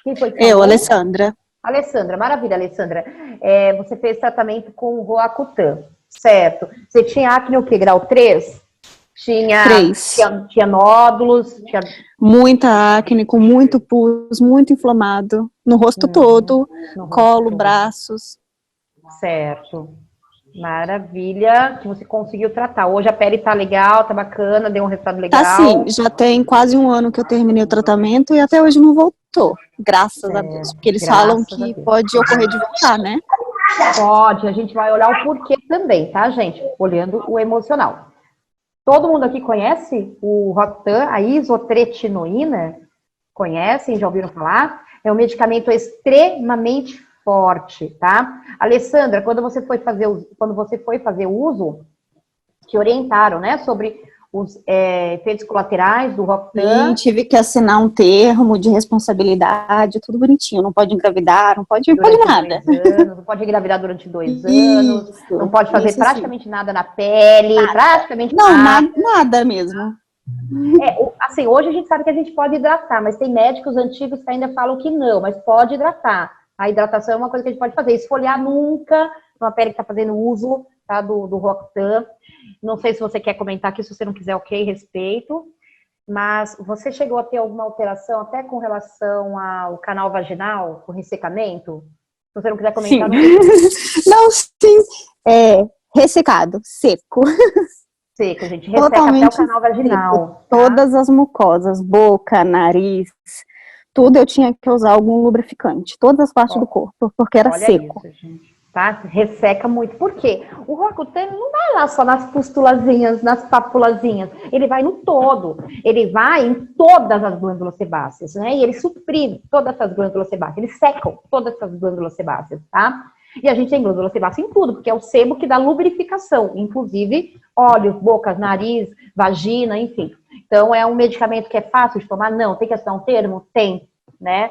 A: Quem foi que falou?
D: Eu, Alessandra.
A: Alessandra, maravilha, Alessandra. Você fez tratamento com Roacutan, certo? Você tinha acne o quê? Grau 3? Tinha
D: 3.
A: Tinha nódulos?
D: Muita acne, com muito pus, muito inflamado. No rosto todo,
A: no rosto
D: colo,
A: todo.
D: braços.
A: Certo. Maravilha, que você conseguiu tratar. Hoje a pele tá legal, tá bacana, deu um resultado legal.
D: Tá sim, já tem quase um ano que eu terminei o tratamento e até hoje não voltou, graças a Deus. Porque eles falam
A: Graças a
D: que
A: Deus.
D: pode ocorrer de voltar, né?
A: Pode, a gente vai olhar o porquê também, tá, gente? Olhando o emocional. Todo mundo aqui conhece o Roxan, a isotretinoína? Conhecem? Já ouviram falar? É um medicamento extremamente forte, tá? Alessandra, quando você foi fazer o uso, te orientaram, né, sobre os efeitos colaterais do
D: E
A: Roxan
D: tive que assinar um termo de responsabilidade, tudo bonitinho. Não pode engravidar, não pode
A: durante
D: nada.
A: 2 anos, não pode engravidar durante 2 anos, não
D: Isso,
A: pode fazer
D: isso sim.
A: praticamente nada na pele, praticamente
D: Não,
A: nada.
D: nada mesmo.
A: Assim, hoje a gente sabe que a gente pode hidratar, mas tem médicos antigos que ainda falam que não, mas pode hidratar. A hidratação é uma coisa que a gente pode fazer. Esfoliar nunca numa pele que está fazendo uso, tá, do Roxan. Não sei se você quer comentar aqui, se você não quiser, ok, respeito. Mas você chegou a ter alguma alteração até com relação ao canal vaginal, com ressecamento? Se você não quiser comentar,
D: Sim.
A: não tem problema.
D: Não, sim. É, ressecado, seco.
A: Seco, gente. Resseca até o
D: Totalmente
A: canal
D: seco.
A: vaginal, tá?
D: Todas as mucosas, boca, nariz, tudo eu tinha que usar algum lubrificante. Todas as partes do corpo, porque era
A: Olha
D: seco.
A: isso, gente. Tá? Resseca muito. Por quê? O Roacutan não vai lá só nas pustulazinhas, nas papulazinhas. Ele vai no todo. Ele vai em todas as glândulas sebáceas, né? E ele suprime todas essas glândulas sebáceas. Eles secam todas essas glândulas sebáceas, tá? E a gente tem glândula sebácea em tudo, porque é o sebo que dá lubrificação, inclusive olhos, bocas, nariz, vagina, enfim. Então, é um medicamento que é fácil de tomar? Não. Tem que assinar um termo? Tem, né?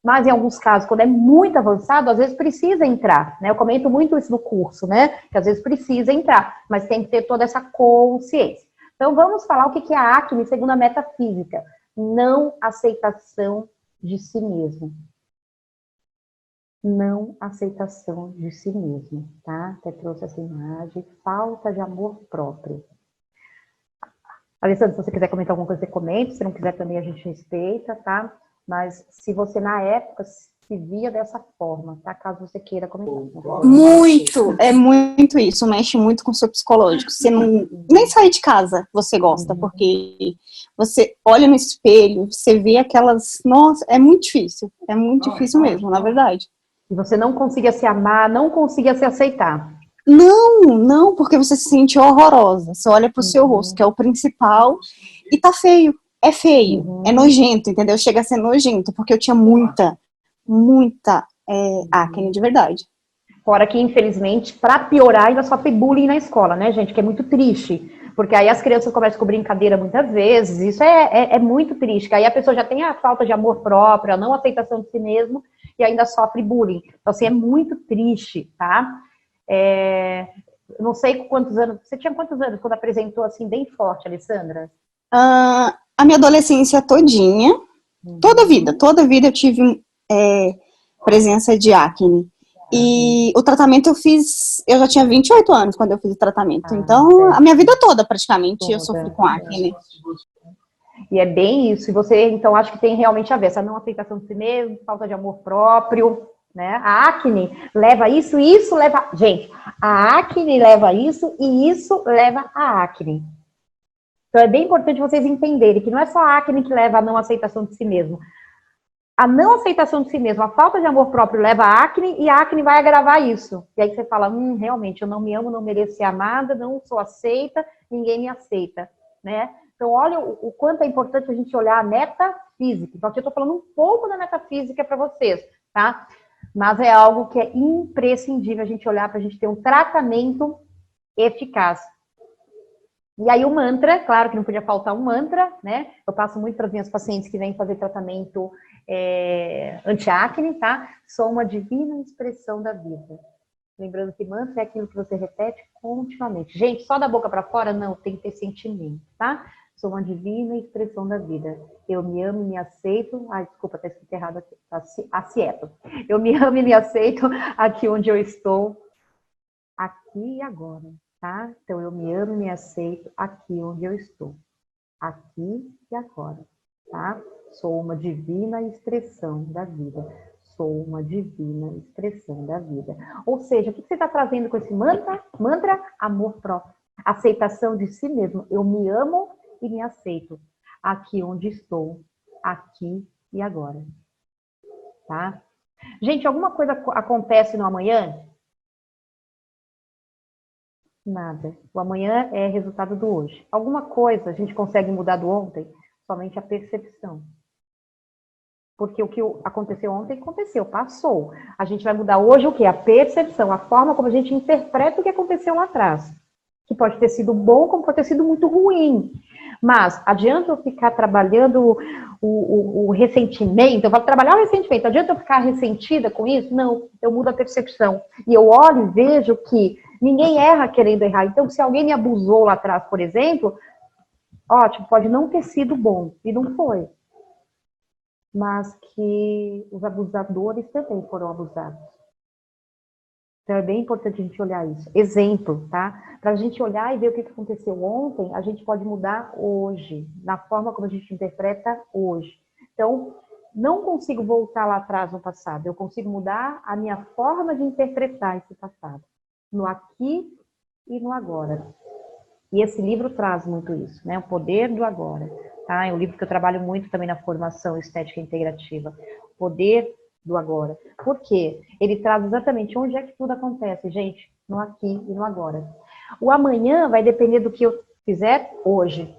A: Mas em alguns casos, quando é muito avançado, às vezes precisa entrar, né? Eu comento muito isso no curso, né? Que às vezes precisa entrar, mas tem que ter toda essa consciência. Então vamos falar o que é a acne segundo a metafísica. Não aceitação de si mesmo. Não aceitação de si mesmo, tá? Até trouxe essa imagem. Falta de amor próprio. Alessandra, se você quiser comentar alguma coisa, você comenta. Se não quiser também, a gente respeita, tá? Mas se você, na época, se via dessa forma, tá? Caso você queira comentar.
D: Muito, é muito isso, mexe muito com o seu psicológico. Você não, nem sair de casa você gosta, porque você olha no espelho, você vê aquelas, nossa, é muito difícil mesmo, na verdade.
A: E você não conseguia se amar, não conseguia se aceitar.
D: Não, porque você se sente horrorosa. Você olha pro seu rosto, que é o principal, e tá feio. É feio, é nojento, entendeu? Chega a ser nojento, porque eu tinha muita acne de verdade.
A: Fora que, infelizmente, para piorar, ainda sofre bullying na escola, né, gente? Que é muito triste. Porque aí as crianças começam com brincadeira muitas vezes. Isso é muito triste. Aí a pessoa já tem a falta de amor próprio, a não aceitação de si mesmo, e ainda sofre bullying. Então, assim, é muito triste, tá? Não sei quantos anos. Você tinha quantos anos quando apresentou assim, bem forte, Alessandra?
D: A minha adolescência todinha, toda a vida eu tive presença de acne. E o tratamento eu já tinha 28 anos quando eu fiz o tratamento. Então, a minha vida toda, praticamente, eu sofri com acne.
A: E é bem isso. E você, então, acho que tem realmente a ver. Essa não aceitação de si mesmo, falta de amor próprio, né? A acne leva isso e isso leva... Gente, a acne leva isso e isso leva a acne. Então, é bem importante vocês entenderem que não é só a acne que leva a não aceitação de si mesmo. A não aceitação de si mesmo, a falta de amor próprio leva a acne e a acne vai agravar isso. E aí você fala, realmente, eu não me amo, não mereço ser amada, não sou aceita, ninguém me aceita, né? Então, olha o quanto é importante a gente olhar a metafísica. Então, aqui eu estou falando um pouco da metafísica para vocês, tá? Mas é algo que é imprescindível a gente olhar para a gente ter um tratamento eficaz. E aí o mantra, claro que não podia faltar um mantra, né? Eu passo muito para as minhas pacientes que vêm fazer tratamento anti-acne, tá? Sou uma divina expressão da vida. Lembrando que mantra é aquilo que você repete continuamente. Gente, só da boca para fora, não, tem que ter sentimento, tá? Sou uma divina expressão da vida. Eu me amo e me aceito. Ai, desculpa, tá escrito errado aqui. Tá acieto. Eu me amo e me aceito aqui onde eu estou, aqui e agora. Tá? Então, eu me amo e me aceito aqui onde eu estou. Aqui e agora. Tá? Sou uma divina expressão da vida. sou uma divina expressão da vida. Ou seja, o que você está trazendo com esse mantra? Mantra, amor próprio. Aceitação de si mesmo. Eu me amo e me aceito. Aqui onde estou, aqui e agora. Tá? Gente, alguma coisa acontece no amanhã? Nada. O amanhã é resultado do hoje. Alguma coisa a gente consegue mudar do ontem? Somente a percepção. Porque o que aconteceu ontem, aconteceu, passou. A gente vai mudar hoje o quê? A percepção, a forma como a gente interpreta o que aconteceu lá atrás. Que pode ter sido bom, como pode ter sido muito ruim. Mas adianta eu ficar trabalhando o ressentimento? Eu vou trabalhar o ressentimento. Adianta eu ficar ressentida com isso? Não, eu mudo a percepção. E eu olho e vejo que ninguém erra querendo errar. Então, se alguém me abusou lá atrás, por exemplo, ótimo, pode não ter sido bom. E não foi. Mas que os abusadores também foram abusados. Então é bem importante a gente olhar isso. Exemplo, tá? Para a gente olhar e ver o que aconteceu ontem, a gente pode mudar hoje, na forma como a gente interpreta hoje. Então, não consigo voltar lá atrás no passado, eu consigo mudar a minha forma de interpretar esse passado. No aqui e no agora. E esse livro traz muito isso, né? O poder do agora. Tá? É um livro que eu trabalho muito também na formação estética integrativa. O poder do agora. Por quê? Ele traz exatamente onde é que tudo acontece, gente. No aqui e no agora. O amanhã vai depender do que eu fizer hoje.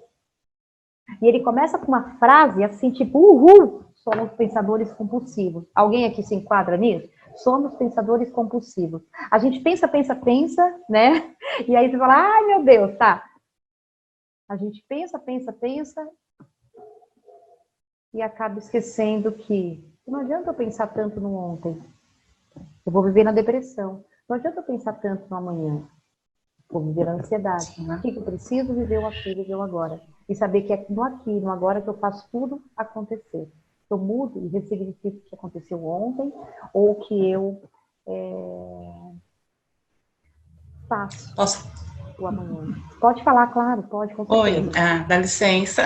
A: E ele começa com uma frase assim, tipo, uhul, somos pensadores compulsivos. Alguém aqui se enquadra nisso? Somos pensadores compulsivos. A gente pensa, né? E aí você fala, ai meu Deus, tá. A gente pensa, e acaba esquecendo que não adianta eu pensar tanto no ontem. Eu vou viver na depressão. Não adianta eu pensar tanto no amanhã. Vou viver na ansiedade. O que eu preciso? Viver o aqui, viver o agora. E saber que é no aqui, no agora que eu faço tudo acontecer. Eu mudo e ressignifico o que aconteceu ontem ou o que eu faço.
B: Posso?
A: O amanhã. Pode falar, claro, pode, com certeza.
B: Oi, dá licença.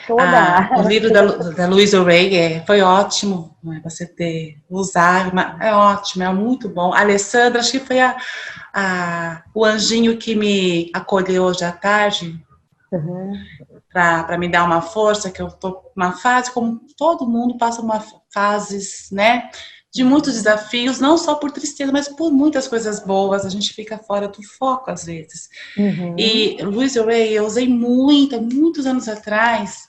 A: Toda.
B: O livro da Louise Hay foi ótimo, né, você ter usado, é ótimo, é muito bom. A Alessandra, acho que foi o anjinho que me acolheu hoje à tarde, para me dar uma força, que eu estou numa fase, como todo mundo passa uma fases, né, de muitos desafios, não só por tristeza, mas por muitas coisas boas, a gente fica fora do foco às vezes. E Louise Hay eu usei muitos anos atrás,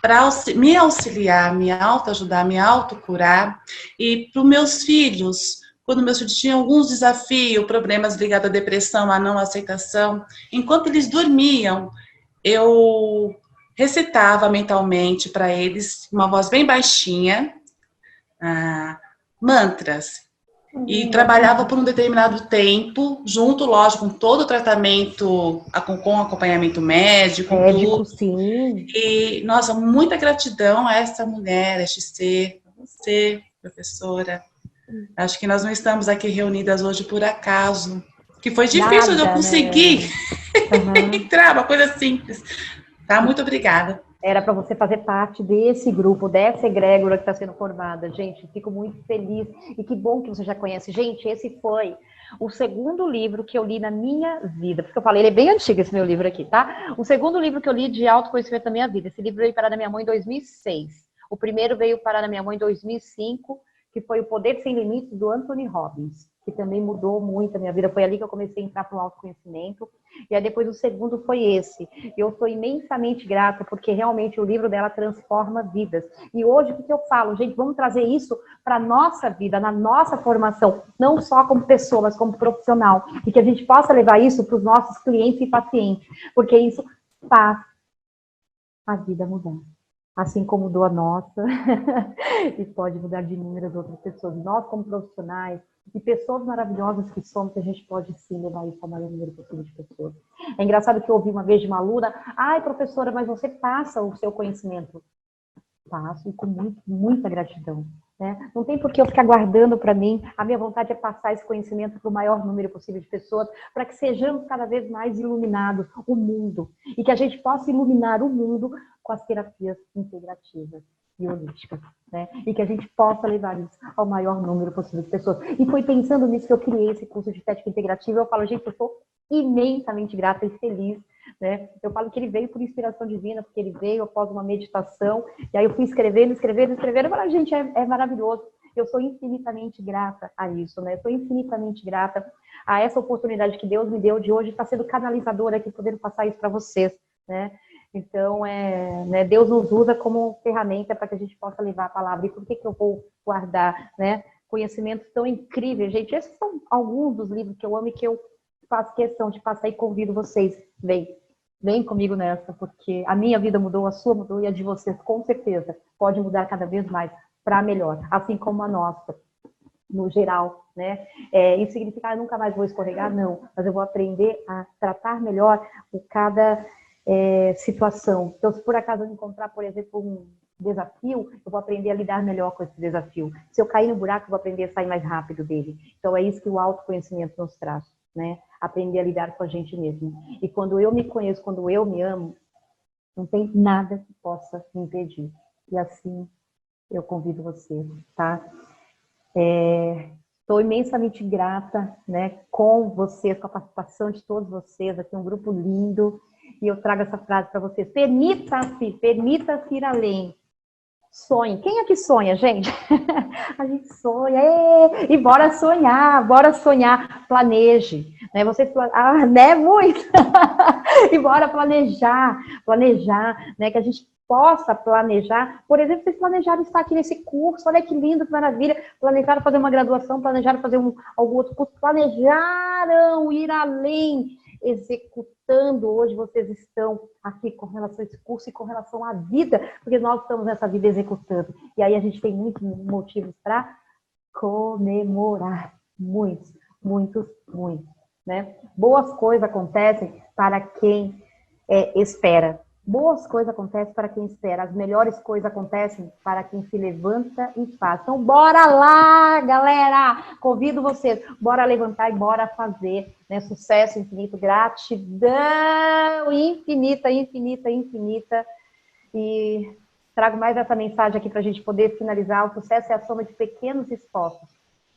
B: para me auxiliar, me autoajudar, me autocurar, e para os meus filhos, quando meus filhos tinham alguns desafios, problemas ligados à depressão, à não aceitação, enquanto eles dormiam, eu recitava mentalmente para eles, uma voz bem baixinha, mantras, e trabalhava por um determinado tempo, junto, lógico, com todo o tratamento, com acompanhamento médico, tudo.
A: Sim.
B: E, nossa, muita gratidão a essa mulher, a este ser, a você, professora. Acho que nós não estamos aqui reunidas hoje por acaso, que foi difícil de eu conseguir entrar, uma coisa simples. Tá? Muito obrigada.
A: Era para você fazer parte desse grupo, dessa egrégora que está sendo formada. Gente, fico muito feliz. E que bom que você já conhece. Gente, esse foi o segundo livro que eu li na minha vida. Porque eu falei, ele é bem antigo esse meu livro aqui, tá? O segundo livro que eu li de autoconhecimento da minha vida. Esse livro veio parar na minha mãe em 2006. O primeiro veio parar na minha mãe em 2005, que foi O Poder Sem Limites, do Anthony Robbins, que também mudou muito a minha vida. Foi ali que eu comecei a entrar para o autoconhecimento. E aí depois o segundo foi esse. Eu estou imensamente grata, porque realmente o livro dela transforma vidas. E hoje, o que eu falo? Gente, vamos trazer isso para a nossa vida, na nossa formação, não só como pessoa, mas como profissional. E que a gente possa levar isso para os nossos clientes e pacientes, porque isso faz a vida mudar. Assim como mudou a nossa, e pode mudar de inúmeras outras pessoas. Nós, como profissionais, e pessoas maravilhosas que somos, que a gente pode sim levar isso ao maior número possível de pessoas. É engraçado que eu ouvi uma vez de uma aluna, ai, professora, mas você passa o seu conhecimento. Passo, e com muita gratidão. Né? Não tem por que eu ficar guardando para mim. A minha vontade é passar esse conhecimento para o maior número possível de pessoas, para que sejamos cada vez mais iluminados, o mundo. E que a gente possa iluminar o mundo com as terapias integrativas. e holísticas, né? E que a gente possa levar isso ao maior número possível de pessoas. E foi pensando nisso que eu criei esse curso de estética integrativa. Eu falo, gente, eu sou imensamente grata e feliz, né? Eu falo que ele veio por inspiração divina, porque ele veio após uma meditação, e aí eu fui escrevendo, eu falo, gente, é maravilhoso. Eu sou infinitamente grata a isso, né? Eu sou infinitamente grata a essa oportunidade que Deus me deu de hoje estar sendo canalizadora aqui, podendo passar isso para vocês, né? Então, né, Deus nos usa como ferramenta para que a gente possa levar a palavra. E por que eu vou guardar, né, conhecimentos tão incríveis, gente? Esses são alguns dos livros que eu amo e que eu faço questão de passar e convido vocês. Vem comigo nessa, porque a minha vida mudou, a sua mudou e a de vocês, com certeza, pode mudar cada vez mais para melhor, assim como a nossa, no geral, né? Isso significa, eu nunca mais vou escorregar? Não, mas eu vou aprender a tratar melhor cada situação. Então, se por acaso eu encontrar, por exemplo, um desafio, eu vou aprender a lidar melhor com esse desafio. Se eu cair no buraco, eu vou aprender a sair mais rápido dele. Então, é isso que o autoconhecimento nos traz, né? Aprender a lidar com a gente mesmo. E quando eu me conheço, quando eu me amo, não tem nada que possa me impedir. E assim, eu convido você, tá? Estou imensamente grata, né, com vocês, com a participação de todos vocês, aqui um grupo lindo, e eu trago essa frase para vocês: permita-se ir além. Sonhe. Quem é que sonha, gente? A gente sonha, e bora sonhar, planeje, né? Vocês, né, muito, e bora planejar, né? Que a gente possa planejar, por exemplo, vocês planejaram estar aqui nesse curso, olha que lindo, que maravilha, planejaram fazer uma graduação, planejaram fazer algum outro curso, planejaram ir além, executando. Hoje vocês estão aqui com relação a esse curso e com relação à vida, porque nós estamos nessa vida executando. E aí a gente tem muitos motivos para comemorar. Muitos, né? Boas coisas acontecem para quem espera. Boas coisas acontecem para quem espera. As melhores coisas acontecem para quem se levanta e faz. Então, bora lá, galera! Convido vocês. Bora levantar e bora fazer, né? Sucesso infinito, gratidão infinita. E trago mais essa mensagem aqui para a gente poder finalizar. O sucesso é a soma de pequenos esforços,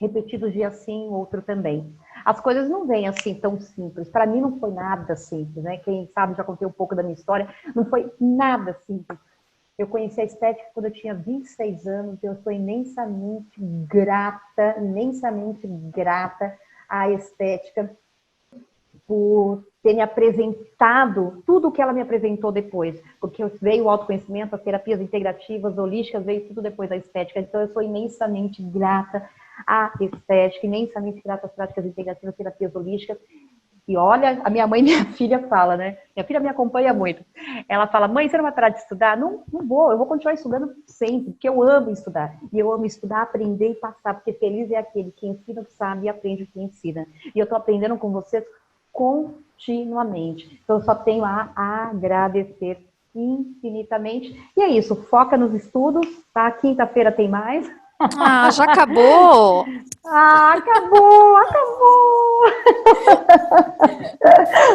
A: repetidos dia sim, outro também. As coisas não vêm assim tão simples. Para mim não foi nada simples, né? Quem sabe, já contei um pouco da minha história, não foi nada simples. Eu conheci a estética quando eu tinha 26 anos, eu sou imensamente grata à estética por ter me apresentado tudo o que ela me apresentou depois, porque veio o autoconhecimento, as terapias integrativas, holísticas, veio tudo depois da estética. Então eu sou imensamente grata à estética, imensamente grata às práticas integrativas, terapias holísticas. E olha, a minha mãe e minha filha fala, né? Minha filha me acompanha muito. Ela fala: mãe, você não vai parar de estudar? Não vou, eu vou continuar estudando sempre, porque eu amo estudar. E eu amo estudar, aprender e passar, porque feliz é aquele que ensina o que sabe e aprende o que ensina. E eu tô aprendendo com vocês continuamente. Então, eu só tenho a agradecer infinitamente. E é isso, foca nos estudos, tá? Quinta-feira tem mais.
C: Ah, já acabou?
A: Acabou!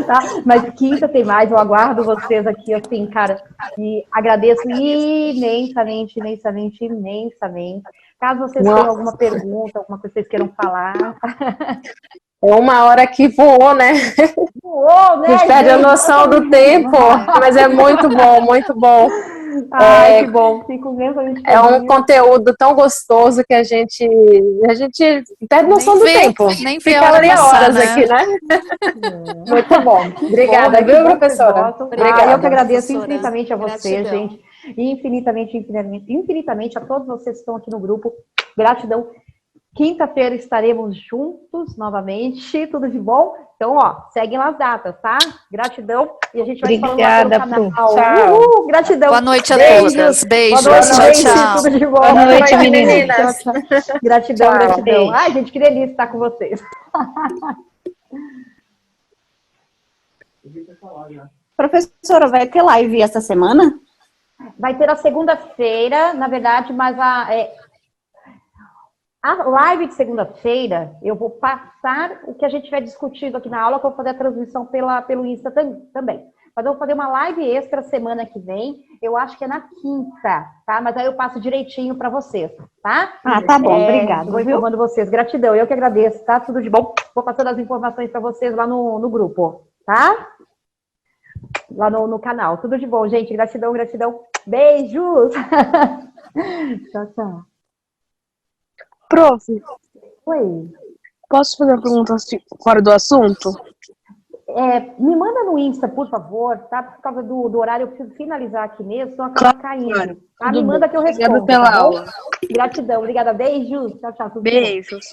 A: Tá? Mas quinta tem mais, eu aguardo vocês aqui, assim, cara, e agradeço imensamente. Caso vocês tenham alguma pergunta, alguma coisa que vocês queiram falar.
E: É uma hora que voou, né?
A: Voou, né?
E: A gente perde a noção do tempo, mas é muito bom, muito bom.
A: Ai, que bom. Fico imensamente feliz.
E: É um conteúdo tão gostoso que a gente perde noção do tempo.
C: Nem vê
E: Fica
C: a hora
E: ali
C: passar,
E: horas
C: né?
E: aqui, né? Muito bom. Obrigada, viu, professora?
A: Obrigada. Eu que agradeço
C: professora.
A: infinitamente a você,
C: Gratidão.
A: gente. E infinitamente a todos vocês que estão aqui no grupo. Gratidão. Quinta-feira estaremos juntos novamente. Tudo de bom? Então, ó, seguem lá as datas, tá? Gratidão. E a gente vai falando lá pelo canal.
E: Tchau.
A: Gratidão.
C: Boa noite a
A: Beijos.
C: todas. Beijos.
A: Boa noite,
C: Tchau,
A: gente.
C: tchau.
A: Tudo de bom.
E: Boa noite, meninas.
A: Tchau, tchau. Gratidão,
E: Tchau.
A: gratidão.
E: Beijo.
A: Ai, gente, que delícia estar com vocês.
D: Professora, vai ter live essa semana?
A: Vai ter a segunda-feira, na verdade, mas a live de segunda-feira, eu vou passar o que a gente tiver discutido aqui na aula, que eu vou fazer a transmissão pelo Insta também. Mas eu vou fazer uma live extra semana que vem. Eu acho que é na quinta, tá? Mas aí eu passo direitinho para vocês, tá?
D: Ah, tá bom, obrigada.
A: Vou informando vocês. Gratidão, eu que agradeço, tá? Tudo de bom. Vou passando as informações para vocês lá no grupo, tá? Lá no canal. Tudo de bom, gente. Gratidão, gratidão. Beijos! Tchau, tchau.
F: Prof,
A: Oi.
F: posso fazer uma pergunta fora do assunto?
A: Me manda no Insta, por favor, tá? Por causa do horário, eu preciso finalizar aqui mesmo, senão acaba caindo.
F: Claro.
A: Tá? Me manda que eu respondo.
F: Obrigada pela
A: tá bom?
F: aula.
A: Gratidão, obrigada. Beijos. Tchau, tchau. Tudo bom.
F: Beijos.